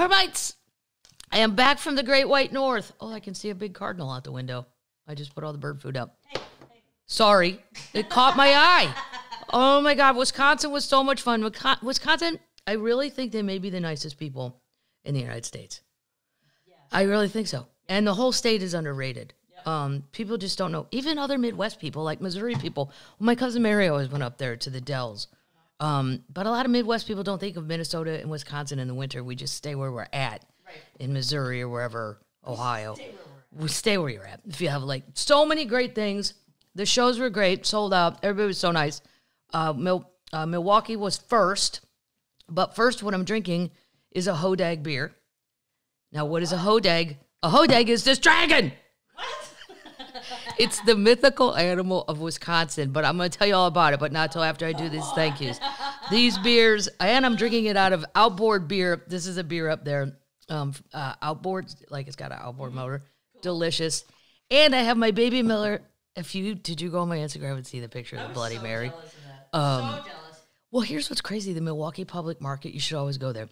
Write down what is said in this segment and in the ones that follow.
Motorbites. I am back from the Great White North. Oh, I can see a big cardinal out the window. I just put all the bird food up. Hey. Sorry. It caught my eye. Oh, my God. Wisconsin was so much fun. Wisconsin, I really think they may be the nicest people in the United States. Yeah. I really think so. And the whole state is underrated. Yep. People just don't know. Even other Midwest people, like Missouri people. Well, my cousin Mary always went up there to the Dells. But a lot of Midwest people don't think of Minnesota and Wisconsin in the winter. We just stay where we're at. Right. In Missouri or wherever, Ohio. We stay where you're at. If you have, like, so many great things. The shows were great, sold out. Everybody was so nice. Milwaukee was first. But first, what I'm drinking is a Hodag beer. Now, what is a Hodag? A Hodag is this dragon. What? It's the mythical animal of Wisconsin, but I'm going to tell you all about it, but not till after I do these thank yous. These beers, and I'm drinking it out of Outboard Beer. This is a beer up there. Outboard, like it's got an outboard motor. Cool. Delicious. And I have my Baby Miller. Did you go on my Instagram and see the picture of the Bloody Mary? Jealous of that. So jealous. Well, here's what's crazy. The Milwaukee Public Market, you should always go there.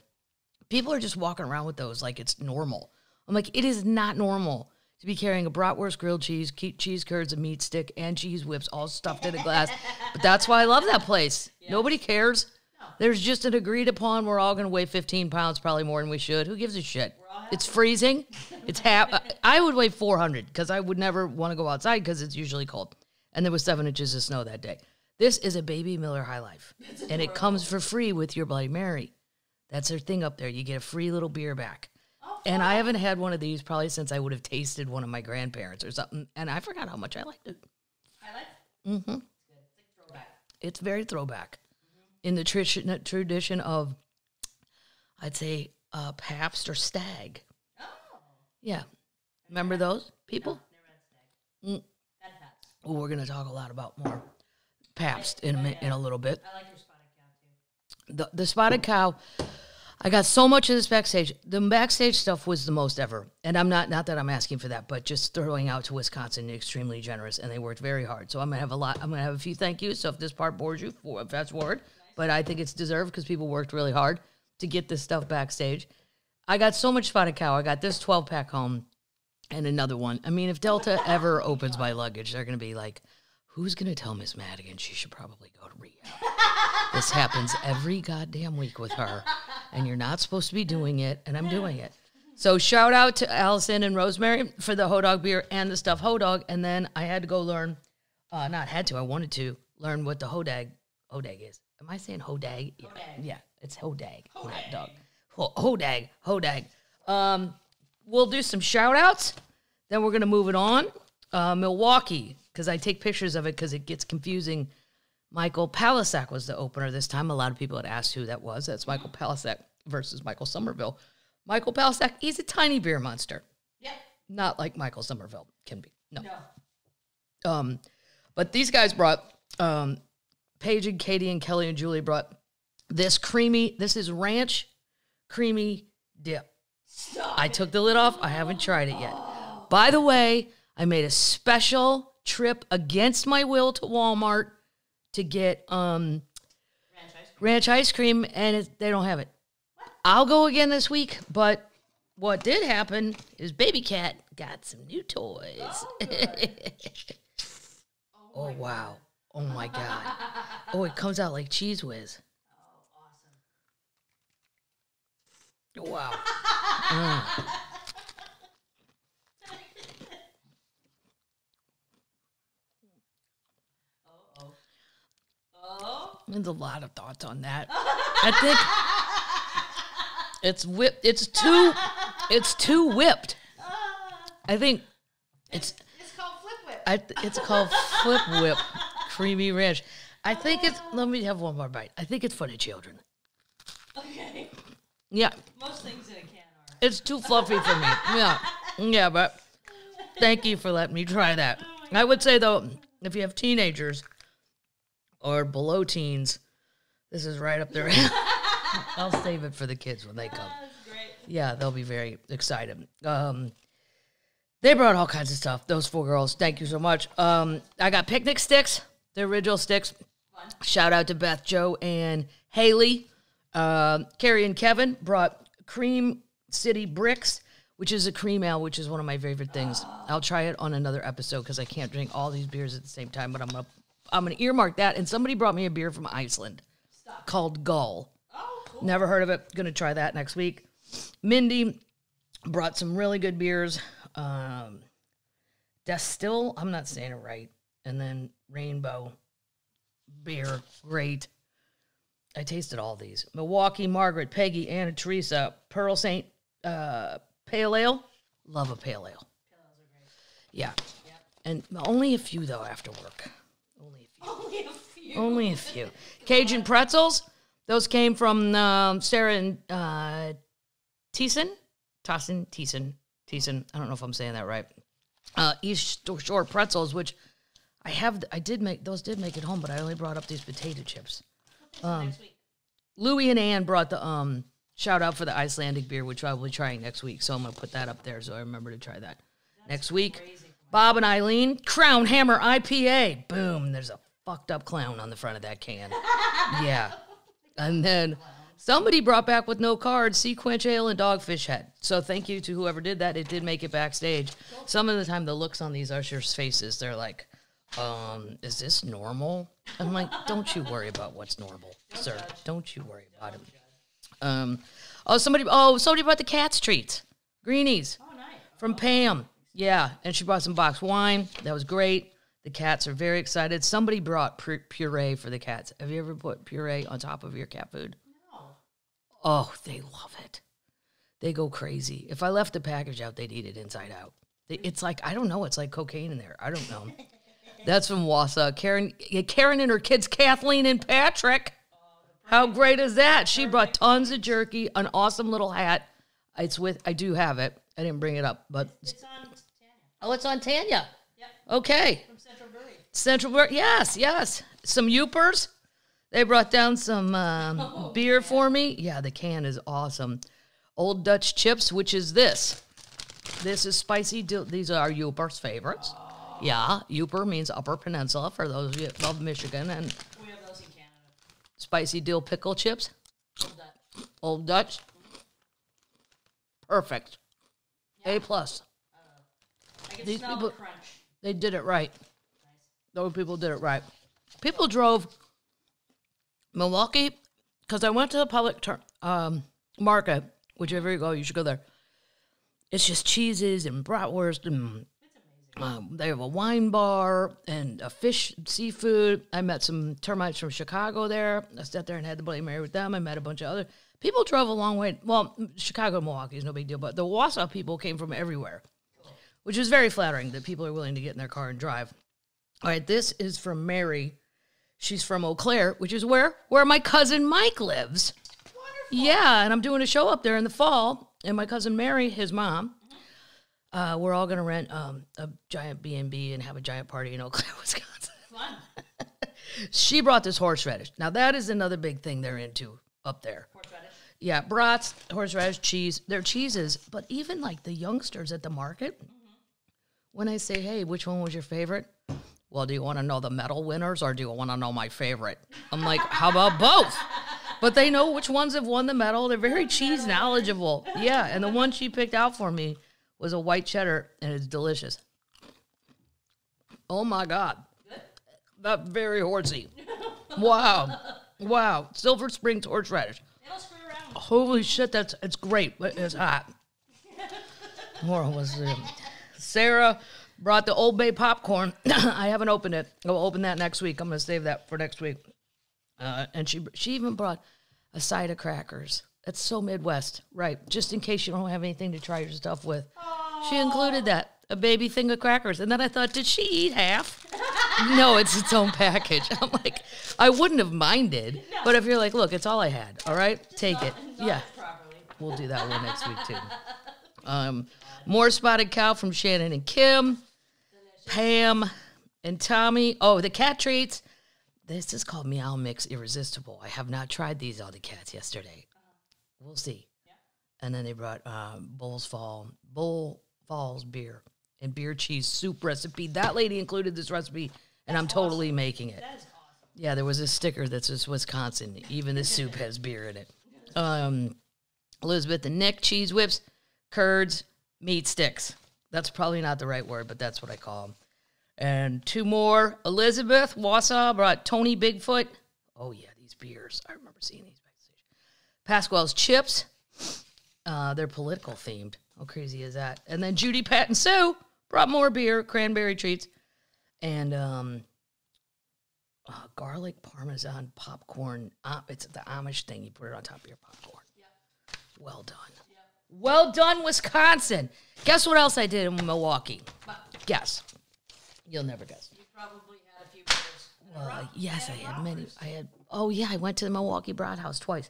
People are just walking around with those like it's normal. I'm like, it is not normal to be carrying a bratwurst, grilled cheese, cheese curds, a meat stick, and cheese whips all stuffed in a glass. But that's why I love that place. Yes. Nobody cares. No. There's just an agreed upon, we're all going to weigh 15 pounds, probably more than we should. Who gives a shit? It's freezing. It's I would weigh 400 because I would never want to go outside because it's usually cold. And there was 7 inches of snow that day. This is a Baby Miller High Life. And it comes for free with your Bloody Mary. That's their thing up there. You get a free little beer back. And I haven't had one of these probably since I would have tasted one of my grandparents or something. And I forgot how much I liked it. I like it? Mm-hmm. It's good. It's like throwback. It's very throwback. In the tradition of, I'd say, Pabst or Stag. Oh. Yeah. Remember those people? No, never had Stag. Had Pabst. Well, we're going to talk a lot about more Pabst in a little bit. I like your Spotted Cow, too. The Spotted Cow, I got so much of this backstage. The backstage stuff was the most ever. And I'm not that I'm asking for that, but just throwing out to Wisconsin, extremely generous, and they worked very hard. So I'm going to have a few thank yous. So if this part bores you, fast forward. Nice. But I think it's deserved because people worked really hard to get this stuff backstage. I got so much Spotted Cow. I got this 12-pack home and another one. I mean, if Delta ever opens my luggage, they're going to be like, who's going to tell Miss Madigan she should probably go to rehab? This happens every goddamn week with her, and you're not supposed to be doing it, and I'm doing it. So shout out to Allison and Rosemary for the Hodog beer and the stuff Hodog, and then I had to go learn, I wanted to learn what the Hodag is. Am I saying Hodag? Yeah, it's Hodag. Hodag. We'll do some shout outs. Then we're going to move it on. Milwaukee, because I take pictures of it because it gets confusing. Michael Palasak was the opener this time. A lot of people had asked who that was. That's Michael Palasak versus Michael Somerville. Michael Palasak, he's a tiny beer monster. Yeah. Not like Michael Somerville can be. No. But these guys brought... Paige and Katie and Kelly and Julie brought this is ranch creamy dip. I took the lid off. I haven't tried it yet. By the way, I made a special trip against my will to Walmart to get ranch ice cream, and they don't have it. What? I'll go again this week, but what did happen is Baby Cat got some new toys. Oh, wow. Oh, my God. Oh, it comes out like Cheese Whiz. Oh, awesome. Wow. There's a lot of thoughts on that. I think it's whipped. It's too whipped. I think it's called Flip Whip. It's called Flip Whip. Creamy ranch. I think it's, let me have one more bite. I think it's for the children. Okay. Yeah. Most things in a can are. It's too fluffy for me. Yeah, but thank you for letting me try that. I would say, though, if you have teenagers or below teens, this is right up there. I'll save it for the kids when they come. That's great. Yeah, they'll be very excited. They brought all kinds of stuff. Those 4 girls, thank you so much. I got picnic sticks. The original sticks. Fun. Shout out to Beth, Joe, and Haley. Carrie and Kevin brought cream City Bricks, which is a cream ale, which is one of my favorite things. I'll try it on another episode because I can't drink all these beers at the same time, but I'm gonna earmark that. And somebody brought me a beer from Iceland called Gull. Oh, cool. Never heard of it. Gonna try that next week. Mindy brought some really good beers. Distill, I'm not saying it right. And then Rainbow beer, great. I tasted all these. Milwaukee, Margaret, Peggy, Anna, Teresa, Pearl St. Pale Ale. Love a pale ale. Pale ales are great. Yeah. Yep. And only a few, though, after work. Only a few. Only a few. Only a few. Cajun pretzels. Those came from Sarah and Thiessen. I don't know if I'm saying that right. East Shore pretzels, which did make it home, but I only brought up these potato chips. Next week. Louie and Ann brought the shout out for the Icelandic beer, which I'll be trying next week. So I'm gonna put that up there so I remember to try that next week. Crazy. Bob and Eileen, Crown Hammer IPA. Boom, there's a fucked up clown on the front of that can. Yeah. And then somebody brought back with no cards Sea Quench Ale and Dogfish Head. So thank you to whoever did that. It did make it backstage. Some of the time the looks on these ushers' faces, they're like, is this normal? I'm like, don't you worry about what's normal, sir. Don't you worry about it. Somebody brought the cat's treats. Greenies. Oh, nice. From Pam. Yeah, and she brought some boxed wine. That was great. The cats are very excited. Somebody brought puree for the cats. Have you ever put puree on top of your cat food? No. Oh, they love it. They go crazy. If I left the package out, they'd eat it inside out. It's like, I don't know, it's like cocaine in there. I don't know. That's from Wausau. Karen and her kids, Kathleen and Patrick. How great is that? She brought tons of jerky, an awesome little hat. I do have it. I didn't bring it up, but It's on Tanya. oh, it's on Tanya. Yep. Okay. From Central Brewery. Central Brewery, yes. Some Youpers. They brought down some beer for me. Yeah, the can is awesome. Old Dutch Chips, which is this. This is spicy. These are Youpers' favorites. Yeah, Youper means Upper Peninsula for those of you that love Michigan. And We have those in Canada. spicy dill pickle chips. Hold that. Old Dutch. Perfect. A+. I can These smell people- the crunch. They did it right. Nice. Those people did it right. People drove Milwaukee, because I went to the public market, whichever you go, you should go there. It's just cheeses and bratwurst, and It's amazing. they have a wine bar and a fish, seafood. I met some termites from Chicago there. I sat there and had the Bloody Mary with them. I met a bunch of other people. Drove a long way. Well, Chicago, Milwaukee is no big deal, but the Wausau people came from everywhere, which is very flattering that people are willing to get in their car and drive. All right, this is from Mary. She's from Eau Claire, which is where my cousin Mike lives. Wonderful. Yeah, and I'm doing a show up there in the fall. And my cousin Mary, his mom, we're all going to rent a giant B&B and have a giant party in Eau Claire, Wisconsin. Fun. She brought this horseradish. Now, that is another big thing they're into up there. Horseradish. Yeah, brats, horseradish, cheese. They're cheeses. But even like the youngsters at the market, when I say, hey, which one was your favorite? Well, do you want to know the medal winners or do you want to know my favorite? I'm like, how about both? But they know which ones have won the medal. They're very cheese knowledgeable. Yeah, and the one she picked out for me was a white cheddar, and it's delicious. Oh, my God. Good. That's very horsey. Wow. Silver Spring horseradish. It'll screw around. Holy shit, it's great, but it's hot. More was Sarah brought the Old Bay popcorn. I haven't opened it. I'll open that next week. I'm going to save that for next week. And she even brought a side of crackers. It's so Midwest, right? Just in case you don't have anything to try your stuff with. She included that, a baby thing of crackers. And then I thought, did she eat half? No, it's its own package. I'm like, I wouldn't have minded. But if you're like, look, it's all I had. All right, take it. Yeah. Properly. We'll do that one next week, too. More Spotted Cow from Shannon and Kim. Pam and Tommy. Oh, the cat treats. This is called Meow Mix Irresistible. I have not tried these on the cats yesterday. We'll see. Yeah. And then they brought Bull Falls beer and beer cheese soup recipe. That lady included this recipe, and I'm totally making it. That is awesome. Yeah. Yeah, there was a sticker that says Wisconsin. Even the soup has beer in it. Elizabeth and Nick, cheese whips, curds, meat sticks. That's probably not the right word, but that's what I call them. And 2 more. Elizabeth Wausau brought Tony Bigfoot. Oh, yeah, these beers. I remember seeing these backstage. Pasquale's Chips. They're political themed. How crazy is that? And then Judy, Pat, and Sue brought more beer, cranberry treats, and garlic parmesan popcorn. It's the Amish thing. You put it on top of your popcorn. Yep. Well done. Yep. Well done, Wisconsin. Guess what else I did in Milwaukee? Guess. You'll never guess. You probably had a few beers. Yes, I had many. I went to the Milwaukee Brat House twice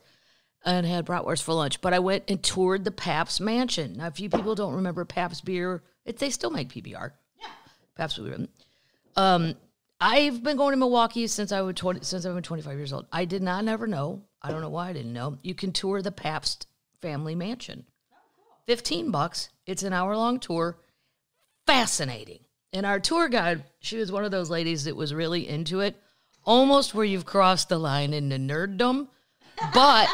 and had bratwurst for lunch. But I went and toured the Pabst Mansion. Now, if you people don't remember Pabst beer, they still make PBR. Yeah. Pabst beer. I've been going to Milwaukee since I've been 25 years old. I did not never know. I don't know why I didn't know. You can tour the Pabst family mansion. Oh, cool. $15. It's an hour-long tour. Fascinating. And our tour guide, she was one of those ladies that was really into it, almost where you've crossed the line into nerddom. But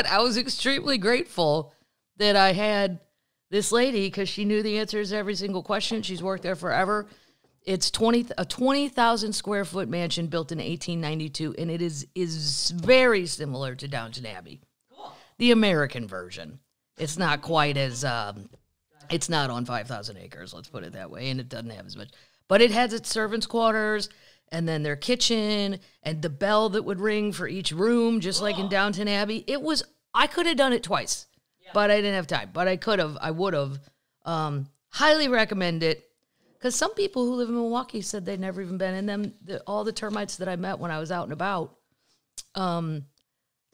I was extremely grateful that I had this lady because she knew the answers to every single question. She's worked there forever. It's a 20,000 square foot mansion built in 1892, and it is very similar to Downton Abbey. Cool. The American version. It's not quite as it's not on 5,000 acres, let's put it that way, and it doesn't have as much. But it has its servants' quarters, and then their kitchen, and the bell that would ring for each room, just like in Downton Abbey. I could have done it twice, but I didn't have time. But I would have. Highly recommend it, because some people who live in Milwaukee said they'd never even been in them. All the termites that I met when I was out and about, the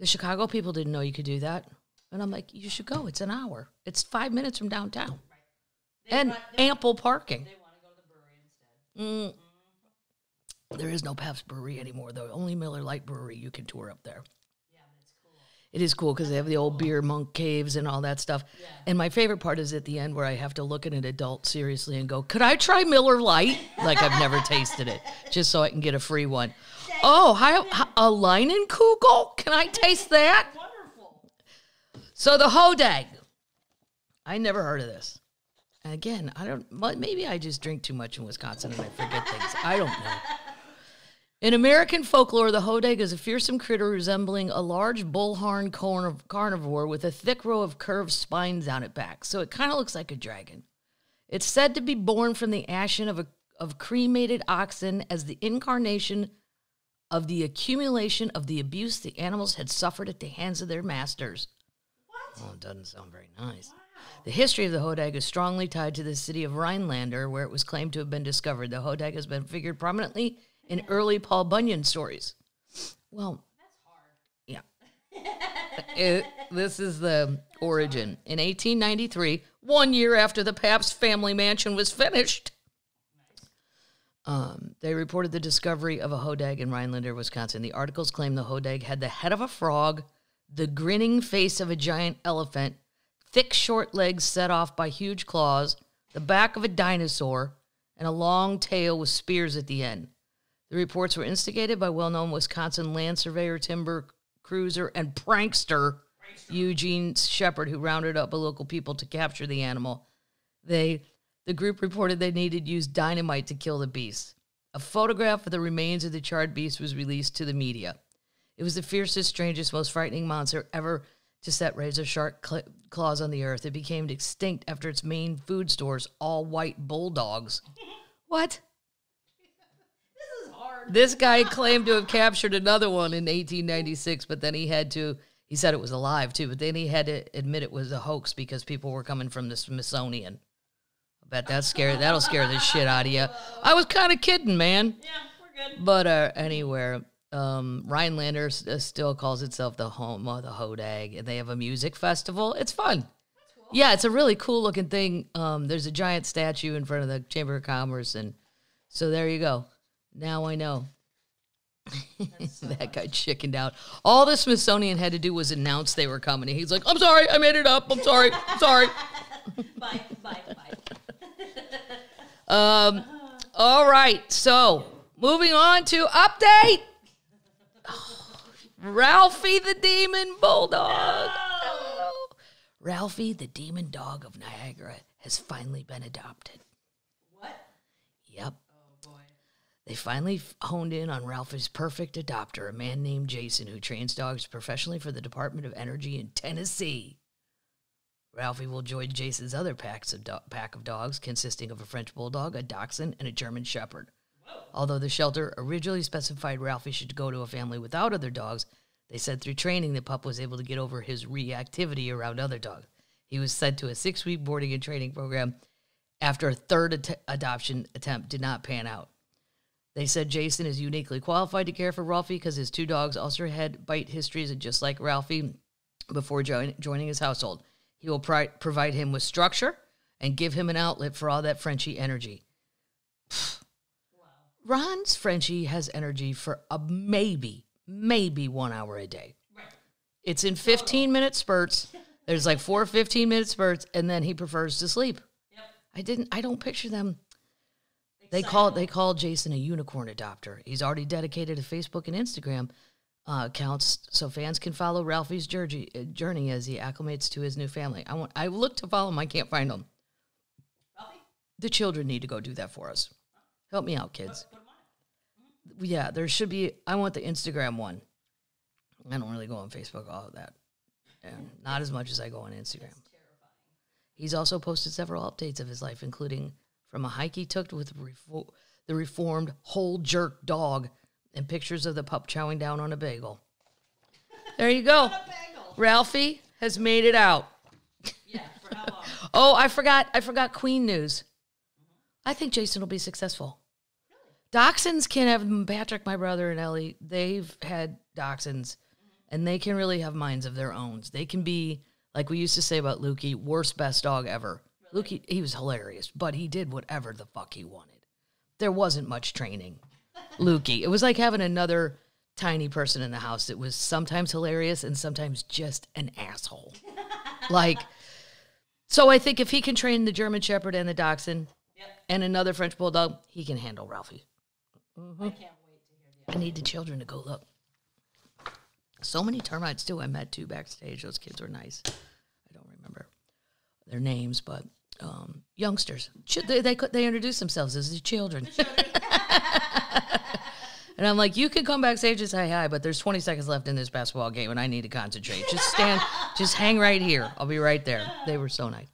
Chicago people didn't know you could do that. And I'm like, you should go. It's an hour. It's 5 minutes from downtown. Right. And ample parking. They want to go to the brewery instead. There is no Pabst Brewery anymore, though. Only Miller Lite Brewery you can tour up there. Yeah, but it's cool. It is cool because they have the old beer monk caves and all that stuff. Yeah. And my favorite part is at the end where I have to look at an adult seriously and go, could I try Miller Lite? Like I've never tasted it, just so I can get a free one. Oh, a Leinenkugel? Can I taste that? So the Hodag, I never heard of this. And again, maybe I just drink too much in Wisconsin and I forget things. I don't know. In American folklore, the Hodag is a fearsome critter resembling a large bullhorn carnivore with a thick row of curved spines on its back. So it kind of looks like a dragon. It's said to be born from the ashen of cremated oxen as the incarnation of the accumulation of the abuse the animals had suffered at the hands of their masters. Oh, it doesn't sound very nice. Wow. The history of the Hodag is strongly tied to the city of Rhinelander, where it was claimed to have been discovered. The Hodag has been figured prominently in early Paul Bunyan stories. Well, that's hard. Yeah. This is the origin. In 1893, 1 year after the Pabst family mansion was finished, they reported the discovery of a Hodag in Rhinelander, Wisconsin. The articles claim the Hodag had the head of a frog, the grinning face of a giant elephant, thick short legs set off by huge claws, the back of a dinosaur, and a long tail with spears at the end. The reports were instigated by well-known Wisconsin land surveyor, timber cruiser, and prankster Eugene Shepard, who rounded up local people to capture the animal. The group reported they needed to use dynamite to kill the beast. A photograph of the remains of the charred beast was released to the media. It was the fiercest, strangest, most frightening monster ever to set razor-sharp claws on the earth. It became extinct after its main food stores, all white bulldogs. What? This is hard. This guy claimed to have captured another one in 1896, but then he said it was alive too, but then he had to admit it was a hoax because people were coming from the Smithsonian. I bet that'll scare the shit out of you. I was kind of kidding, man. Yeah, we're good. But anywhere. Rhinelander still calls itself the home of the Hodag, and they have a music festival. It's fun. That's cool. Yeah, it's a really cool looking thing. There's a giant statue in front of the Chamber of Commerce, and so there you go. Now I know. So that guy chickened out. All the Smithsonian had to do was announce they were coming. He's like, I'm sorry, I made it up. I'm sorry. Bye. All right, so moving on to update. Ralphie the Demon Bulldog. Ralphie, the demon dog of Niagara, has finally been adopted. What? Yep. Oh, boy. They finally honed in on Ralphie's perfect adopter, a man named Jason, who trains dogs professionally for the Department of Energy in Tennessee. Ralphie will join Jason's other pack of dogs, consisting of a French Bulldog, a Dachshund, and a German Shepherd. Whoa. Although the shelter originally specified Ralphie should go to a family without other dogs, they said through training the pup was able to get over his reactivity around other dogs. He was sent to a 6-week boarding and training program after a third adoption attempt did not pan out. They said Jason is uniquely qualified to care for Ralphie because his 2 dogs also had bite histories, and just like Ralphie before joining his household. He will provide him with structure and give him an outlet for all that Frenchie energy. Wow. Ron's Frenchie has energy for maybe 1 hour a day. Right. It's in 15-minute spurts. There's like 4 15-minute spurts, and then he prefers to sleep. Yep. I don't picture them. They call Jason a unicorn adopter. He's already dedicated a Facebook and Instagram accounts so fans can follow Ralphie's journey as he acclimates to his new family. I look to follow him. I can't find him. Ralphie? The children need to go do that for us. Help me out, kids. Put him on it. Yeah, there should be. I want the Instagram one. I don't really go on Facebook, all of that. And not as much as I go on Instagram. That's terrifying. He's also posted several updates of his life, including from a hike he took with the reformed whole jerk dog and pictures of the pup chowing down on a bagel. There you go. What a bagel. Ralphie has made it out. Yeah, for how long? Oh, I forgot Queen news. I think Jason will be successful. Really? Dachshunds can have, Patrick, my brother, and Ellie, they've had dachshunds, and they can really have minds of their own. They can be, like we used to say about Lukey, worst, best dog ever. Really? Lukey, he was hilarious, but he did whatever the fuck he wanted. There wasn't much training. Lukey. It was like having another tiny person in the house that was sometimes hilarious and sometimes just an asshole. So I think if he can train the German Shepherd and the Dachshund and another French Bulldog, he can handle Ralphie. I can't wait to hear the I need the children to go look. So many termites, too. I met 2 backstage. Those kids were nice. I don't remember their names, but youngsters. They introduced themselves as the children. And I'm like, you can come backstage and say hi, but there's 20 seconds left in this basketball game, and I need to concentrate. Just hang right here. I'll be right there. They were so nice.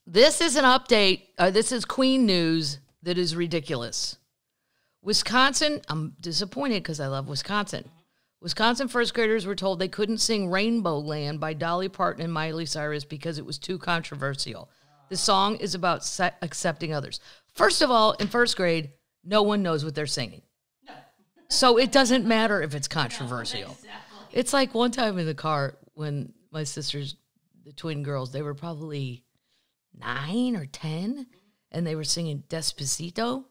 This is an update. This is Queen news that is ridiculous. Wisconsin, I'm disappointed because I love Wisconsin. Wisconsin first graders were told they couldn't sing Rainbow Land by Dolly Parton and Miley Cyrus because it was too controversial. The song is about accepting others. First of all, in first grade, no one knows what they're singing. No. So it doesn't matter if it's controversial. No, exactly. It's like one time in the car when my sisters, the twin girls, they were probably 9 or 10, and they were singing Despacito.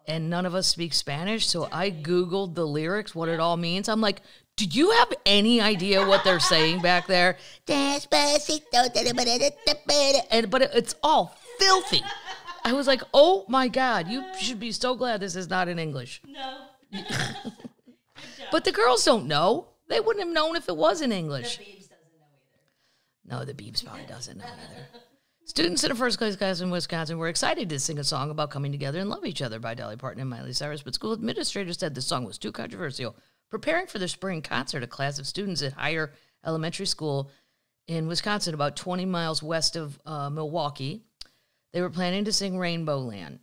And none of us speak Spanish, so I Googled the lyrics, what it all means. I'm like, do you have any idea what they're saying back there? Despacito. But it's all filthy. I was like, oh my God, you should be so glad this is not in English. No. But the girls don't know. They wouldn't have known if it was in English. The Beebs doesn't know either. No, the Beebs probably doesn't know either. Students in a first class in Wisconsin were excited to sing a song about coming together and love each other by Dolly Parton and Miley Cyrus, but school administrators said the song was too controversial. Preparing for their spring concert, a class of students at Higher Elementary School in Wisconsin, about 20 miles west of Milwaukee, they were planning to sing Rainbow Land.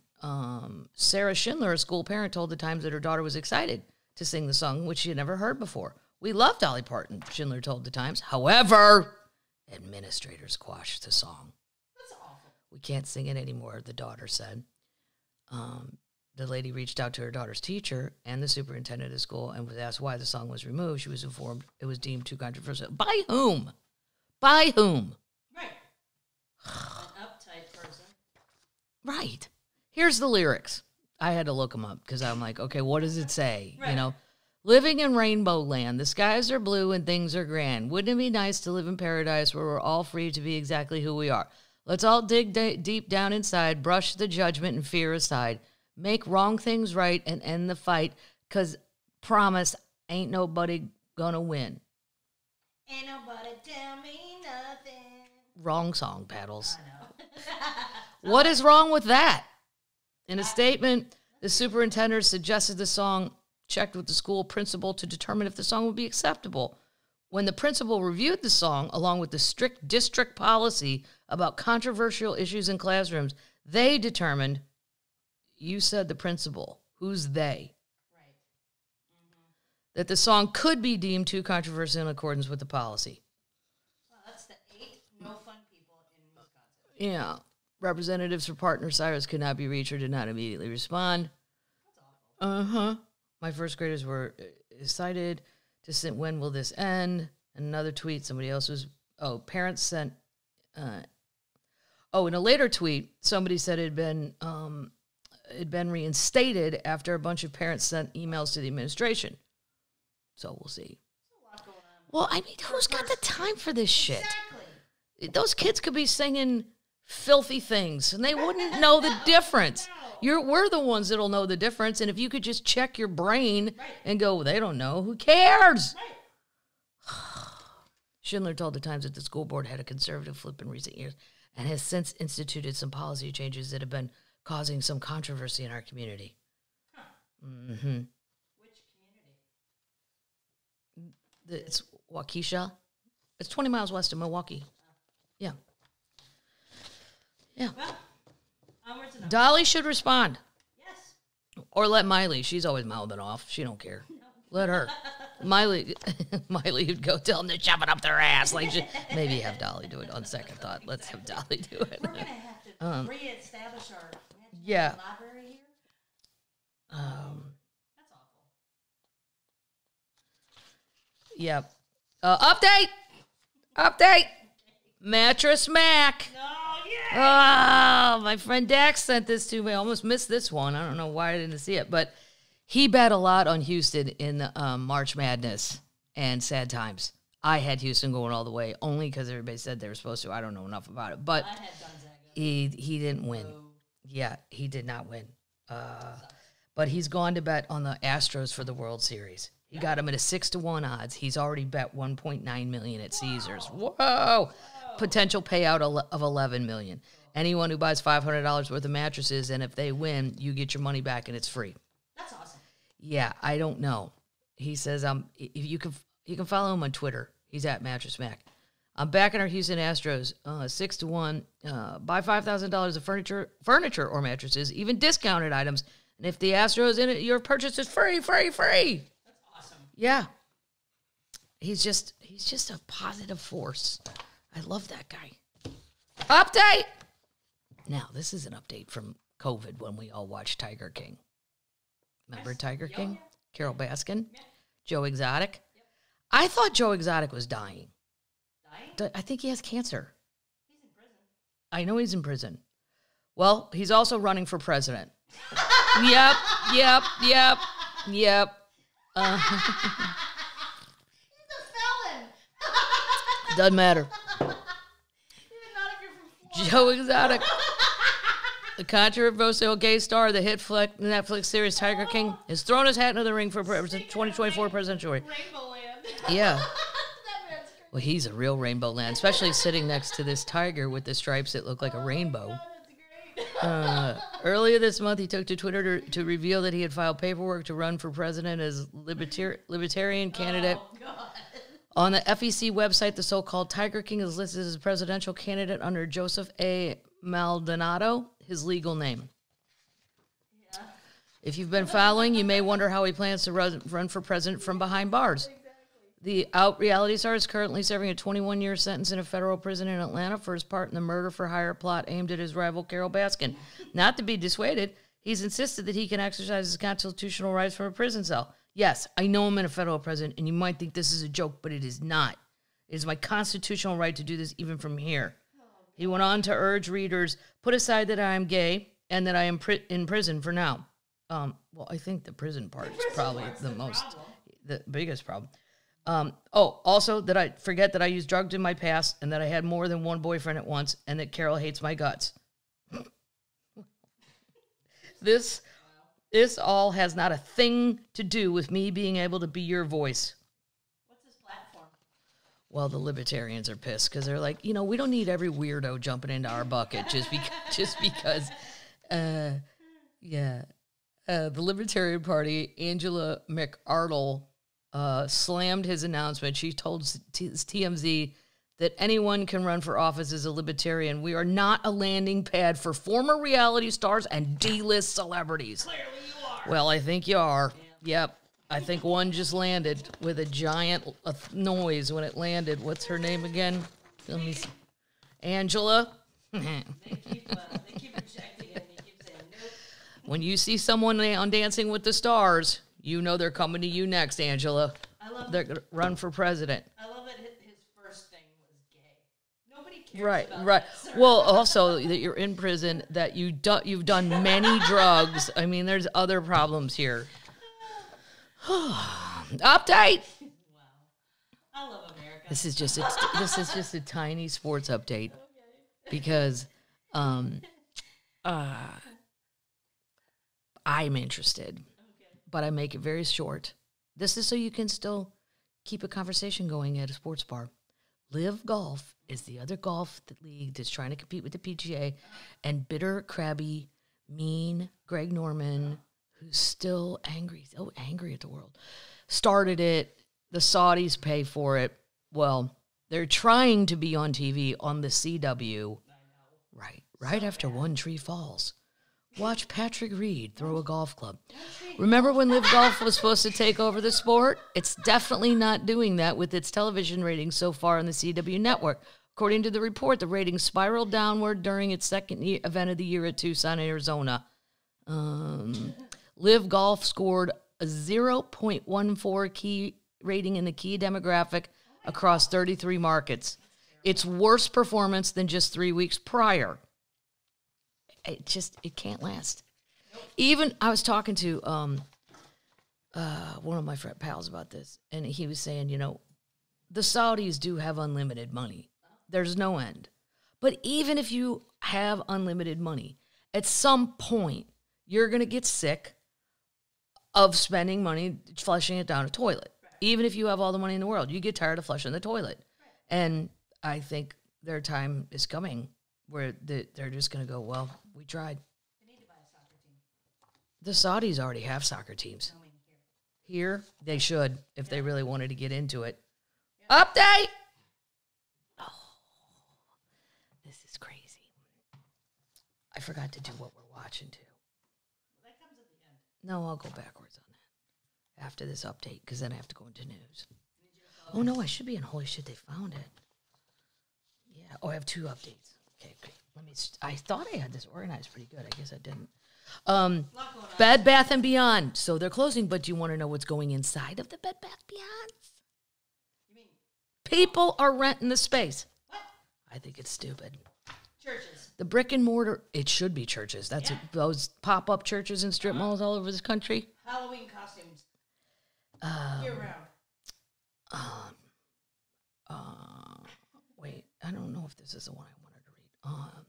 Sarah Schindler, a school parent, told the Times that her daughter was excited to sing the song, which she had never heard before. We love Dolly Parton, Schindler told the Times. However, administrators quashed the song. We can't sing it anymore, the daughter said. The lady reached out to her daughter's teacher and the superintendent of school and was asked why the song was removed. She was informed it was deemed too controversial. By whom? By whom? Right. An uptight person. Right. Here's the lyrics. I had to look them up because I'm like, okay, what does it say? Right. You know, living in Rainbow Land, the skies are blue and things are grand. Wouldn't it be nice to live in paradise where we're all free to be exactly who we are? Let's all dig deep down inside, brush the judgment and fear aside, make wrong things right and end the fight, because promise, ain't nobody gonna win. Ain't nobody tell me nothing. Wrong song, Paddles. I know. What is wrong with that? In a statement, the superintendent suggested the song checked with the school principal to determine if the song would be acceptable. When the principal reviewed the song, along with the strict district policy about controversial issues in classrooms, they determined, you said the principal, who's they? Right. Mm-hmm. That the song could be deemed too controversial in accordance with the policy. Well, that's the 8 no fun people in Wisconsin. Yeah. Representatives for Partner Cyrus could not be reached or did not immediately respond. That's awful. Uh-huh. My first graders were excited to send, when will this end? Another tweet, somebody else was, parents sent, in a later tweet, somebody said it had been reinstated after a bunch of parents sent emails to the administration. So we'll see. There's a lot going on. Well, I mean, who's got the time for this shit? Exactly. Those kids could be singing filthy things, and they wouldn't know the difference. We're the ones that'll know the difference, and if you could just check your brain and go, they don't know, who cares? Right. Schindler told the Times that the school board had a conservative flip in recent years and has since instituted some policy changes that have been causing some controversy in our community. Huh. Mm-hmm. Which community? It's Waukesha. It's 20 miles west of Milwaukee. Yeah. Yeah. Well, onwards and upwards. Dolly should respond. Yes. Or let Miley. She's always mouthing off. She don't care. Let her. Miley would go tell them to shove it up their ass. Maybe have Dolly do it on second thought. Let's have Dolly do it. We're going to have to reestablish our Yeah. library here. That's awful. Yep. Update. Mattress Mac. No, yeah. Oh, my friend Dax sent this to me. I almost missed this one. I don't know why I didn't see it, but he bet a lot on Houston in March Madness and Sad Times. I had Houston going all the way only because everybody said they were supposed to. I don't know enough about it, but I had Gonzaga. he didn't win. Yeah, he did not win. But he's gone to bet on the Astros for the World Series. He got him at a 6-1 odds. He's already bet $1.9 million at Caesars. Whoa! Potential payout of $11 million. Anyone who buys $500 worth of mattresses, and if they win, you get your money back and it's free. That's awesome. Yeah, I don't know. He says if you can follow him on Twitter. He's at Mattress Mac. I'm backing our Houston Astros 6-1. Buy $5,000 of furniture or mattresses, even discounted items. And if the Astros in it, your purchase is free. That's awesome. Yeah. He's just a positive force. I love that guy. Update. Now, this is an update from COVID when we all watched Tiger King. Remember Yes. Tiger Yeah, King? yeah. Carol Baskin? Yeah. Joe Exotic? Yep. I thought Joe Exotic was dying. Dying? I think he has cancer. He's in prison. I know he's in prison. Well, he's also running for president. Yep. He's a felon. Doesn't matter. Not if you're from Florida. Joe Exotic, the controversial gay star of the hit Netflix series Tiger King, has thrown his hat into the ring for 2024 presidential race. Rainbow Land. Yeah. That man's crazy. Well, he's a real rainbow land, especially sitting next to this tiger with the stripes that look like a rainbow. God, that's great. Earlier this month, he took to Twitter to reveal that he had filed paperwork to run for president as libertarian candidate. Oh, God. On the FEC website, the so-called Tiger King is listed as a presidential candidate under Joseph A. Maldonado, his legal name. Yeah. If you've been following, you may wonder how he plans to run for president from behind bars. The out reality star is currently serving a 21-year sentence in a federal prison in Atlanta for his part in the murder-for-hire plot aimed at his rival Carol Baskin. Not to be dissuaded, he's insisted that he can exercise his constitutional rights from a prison cell. Yes, I know I'm in a federal prison, and you might think this is a joke, but it is not. It is my constitutional right to do this even from here. He went on to urge readers, put aside that I am gay and that I am in prison for now. Well, I think the prison part is probably the biggest problem. Also that I forget that I used drugs in my past and that I had more than one boyfriend at once and that Carol hates my guts. This all has not a thing to do with me being able to be your voice. What's his platform? Well, the libertarians are pissed because they're like, we don't need every weirdo jumping into our bucket just because. The Libertarian Party, Angela McArdle, slammed his announcement. She told TMZ that anyone can run for office as a libertarian. We are not a landing pad for former reality stars and D-list celebrities. Clearly you are. Well, I think you are. Yeah. Yep. I think one just landed with a giant noise when it landed. What's her name again? Let me see. Angela. They keep rejecting it, and he keeps saying nope. When you see someone on Dancing with the Stars, you know they're coming to you next, Angela. They're going to run for president. I love that his first thing was gay. Nobody cares Right, about right. that, sir. Well, also that you're in prison, that you've done many drugs. I mean, there's other problems here. Update. Wow. I love America. This is just a tiny sports update because I'm interested, but I make it very short. This is so you can still keep a conversation going at a sports bar. Live Golf is the other golf league that's trying to compete with the PGA, and bitter, crabby, mean Greg Norman, who's still angry, so angry at the world, started it. The Saudis pay for it. Well, they're trying to be on TV on the CW. Right after One Tree Falls. Watch Patrick Reed throw a golf club. Remember when Live Golf was supposed to take over the sport? It's definitely not doing that with its television ratings so far on the CW network. According to the report, the ratings spiraled downward during its second event of the year at Tucson, Arizona. Live Golf scored a 0.14 key rating in the key demographic across 33 markets. Its worst performance than just 3 weeks prior. It can't last. Even I was talking to one of my friend pals about this, and he was saying, the Saudis do have unlimited money. There's no end. But even if you have unlimited money, at some point you're going to get sick of spending money flushing it down a toilet. Right. Even if you have all the money in the world, you get tired of flushing the toilet. Right. And I think their time is coming where they're just going to go, well, we tried. They need to buy a soccer team. The Saudis already have soccer teams. Here, they should, if they really wanted to get into it. Yep. Update! Oh, this is crazy. I forgot to do what we're watching, too. That comes at the end. No, I'll go backwards on that after this update, because then I have to go into news. Oh, no, I should be in Holy Shit, They Found It. Yeah. Oh, I have 2 updates. Okay. I thought I had this organized pretty good. I guess I didn't. Bed Bath & Beyond. So they're closing, but do you want to know what's going inside of the Bed Bath Beyonds? You mean People are renting the space. what? I think it's stupid. Churches. The brick and mortar, it should be churches. That's those pop-up churches and strip malls all over this country. Halloween costumes. Year round. Wait, I don't know if this is the one I wanted to read.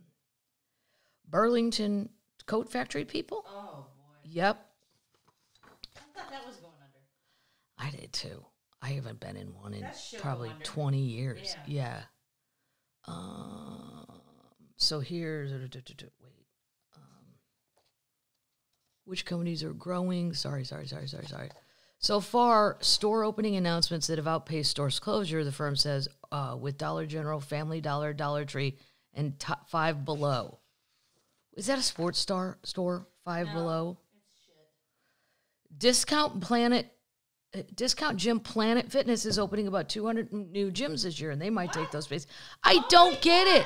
Burlington Coat Factory people? Oh, boy. Yep. I thought that was going under. I did too. I haven't been in one in That should probably go under. 20 years. Yeah. So here's, wait. Which companies are growing? Sorry. So far, store opening announcements that have outpaced stores closure, the firm says, with Dollar General, Family Dollar, Dollar Tree, and top Five Below. Is that a sports store? Five Below? It's shit. Discount Gym Planet Fitness is opening about 200 new gyms this year, and they might take those spaces. I don't get it.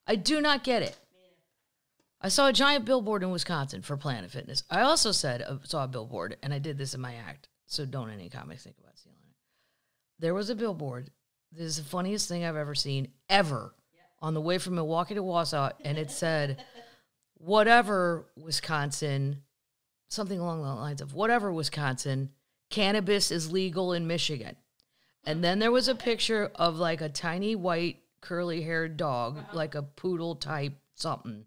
I do not get it. I saw a giant billboard in Wisconsin for Planet Fitness. I also saw a billboard, and I did this in my act, so don't any comics think about stealing it. There was a billboard. This is the funniest thing I've ever seen, ever, on the way from Milwaukee to Wausau, and it said, whatever, Wisconsin, something along the lines of, whatever, Wisconsin, cannabis is legal in Michigan. And then there was a picture of like a tiny white curly-haired dog, like a poodle type something.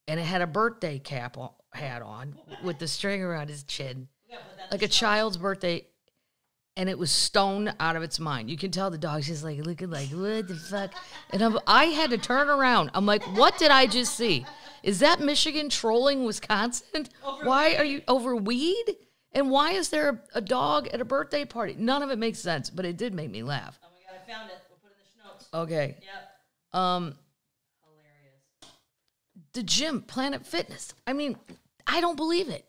And it had a birthday hat on with the string around his chin. Like a child's birthday. and it was stoned out of its mind. You can tell the dog's just like looking like, what the fuck? And I had to turn around. I'm like, what did I just see? Is that Michigan trolling Wisconsin? Why are you over weed? And why is there a dog at a birthday party? None of it makes sense, but it did make me laugh. Oh my God, I found it. We'll put it in the notes. Okay. Yep. Hilarious. Hilarious. The gym, Planet Fitness. I mean, I don't believe it.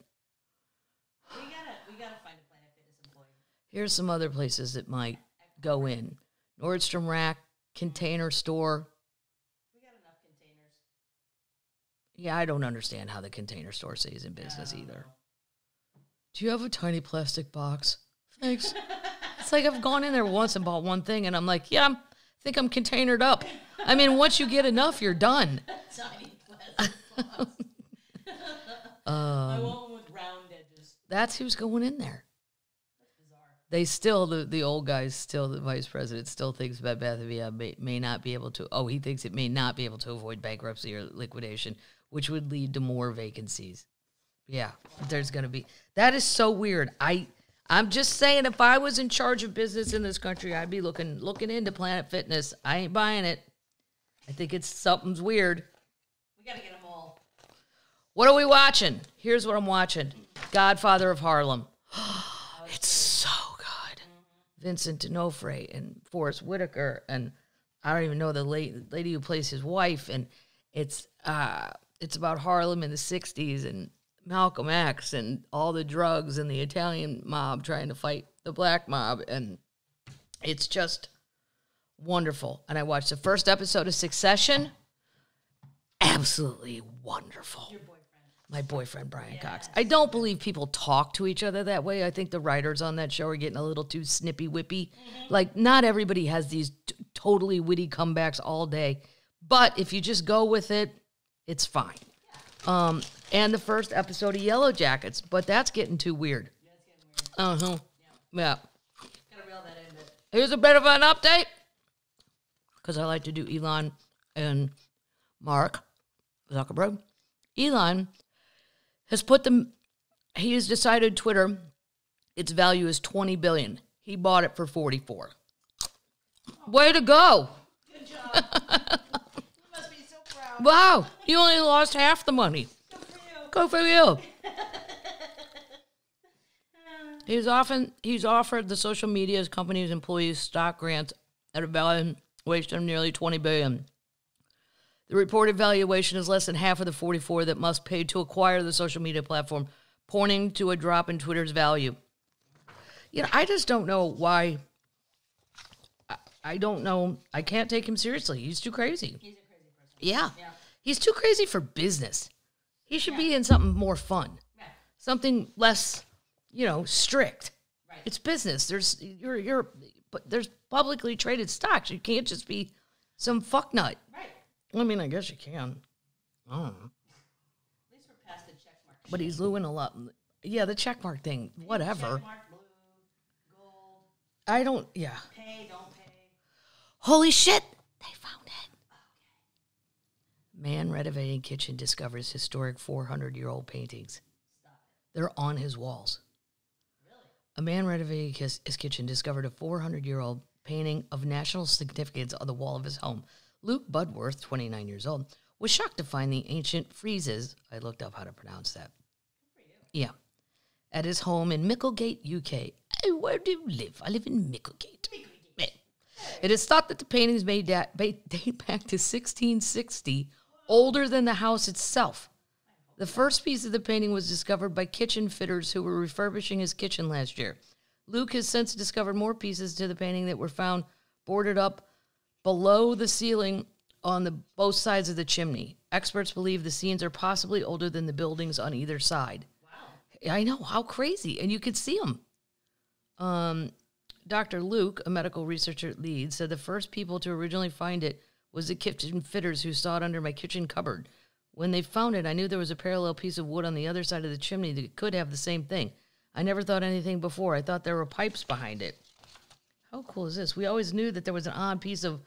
We gotta find a Planet Fitness employee. Here's some other places that might go in. Nordstrom Rack, Container Store. We got enough containers. Yeah, I don't understand how the Container Store stays in business either. Do you have a tiny plastic box? Thanks. It's like I've gone in there once and bought one thing, and I'm like, yeah, I think I'm containered up. I mean, once you get enough, you're done. Tiny plastic box. I want one with round edges. That's who's going in there. That's bizarre. They still, the old guys, still, the vice president still thinks Bed Bath & Beyond may not be able to, he thinks it may not be able to avoid bankruptcy or liquidation, which would lead to more vacancies. Yeah, there's going to be. That is so weird. I'm just saying, if I was in charge of business in this country, I'd be looking into Planet Fitness. I ain't buying it. I think something's weird. We got to get them all. What are we watching? Here's what I'm watching. Godfather of Harlem. It's so good. Vincent D'Onofrio and Forrest Whitaker, and I don't even know the lady who plays his wife, and it's about Harlem in the 60s and Malcolm X and all the drugs and the Italian mob trying to fight the black mob, and it's just wonderful. And I watched the first episode of Succession. Absolutely wonderful. Your boyfriend. My boyfriend, Brian Cox. I don't believe people talk to each other that way. I think the writers on that show are getting a little too snippy-whippy. Like, not everybody has these totally witty comebacks all day. But if you just go with it, it's fine. And the first episode of Yellow Jackets, but that's getting too weird. Yeah, it's getting weird. Yeah. Gotta reel that in. But Here's a bit of an update, because I like to do Elon and Mark Zuckerberg. Elon has he has decided Twitter, its value is $20 billion. He bought it for 44. Way to go. good job. You must be so proud. Wow, you only lost half the money. Good for you. Go for you. He's offered the social media company's employees stock grants at a valuation of nearly $20 billion. The reported valuation is less than half of the 44 that Musk paid to acquire the social media platform, pointing to a drop in Twitter's value. You know, I just don't know why. I don't know. I can't take him seriously. He's too crazy. He's a crazy person. Yeah. Yeah. He's too crazy for business. He should be in something more fun. Yeah. Something less, strict. Right. It's business. But there's publicly traded stocks. You can't just be some fucknut. Right. I mean, I guess you can. I don't know. At least we're past the check mark. But he's doing a lot. Yeah, the checkmark thing. Whatever. Check mark, blue, gold, I don't. Yeah. pay, don't pay. Holy shit! They found it. Man renovating kitchen discovers historic 400-year-old paintings. Stop it. They're on his walls. Really? A man renovating his kitchen discovered a 400-year-old painting of national significance on the wall of his home. Luke Budworth, 29 years old, was shocked to find the ancient friezes. I looked up how to pronounce that. Good for you. Yeah. At his home in Micklegate, UK. Hey, where do you live? I live in Micklegate. It is thought that the paintings may date back to 1660, older than the house itself. The first piece of the painting was discovered by kitchen fitters who were refurbishing his kitchen last year. Luke has since discovered more pieces to the painting that were found boarded up below the ceiling on both sides of the chimney. Experts believe the scenes are possibly older than the buildings on either side. Wow. I know, how crazy. And you could see them. Dr. Luke, a medical researcher at Leeds, said the first people to originally find it was the kitchen fitters who saw it under my kitchen cupboard. When they found it, I knew there was a parallel piece of wood on the other side of the chimney that could have the same thing. I never thought anything before. I thought there were pipes behind it. How cool is this? We always knew that there was an odd piece of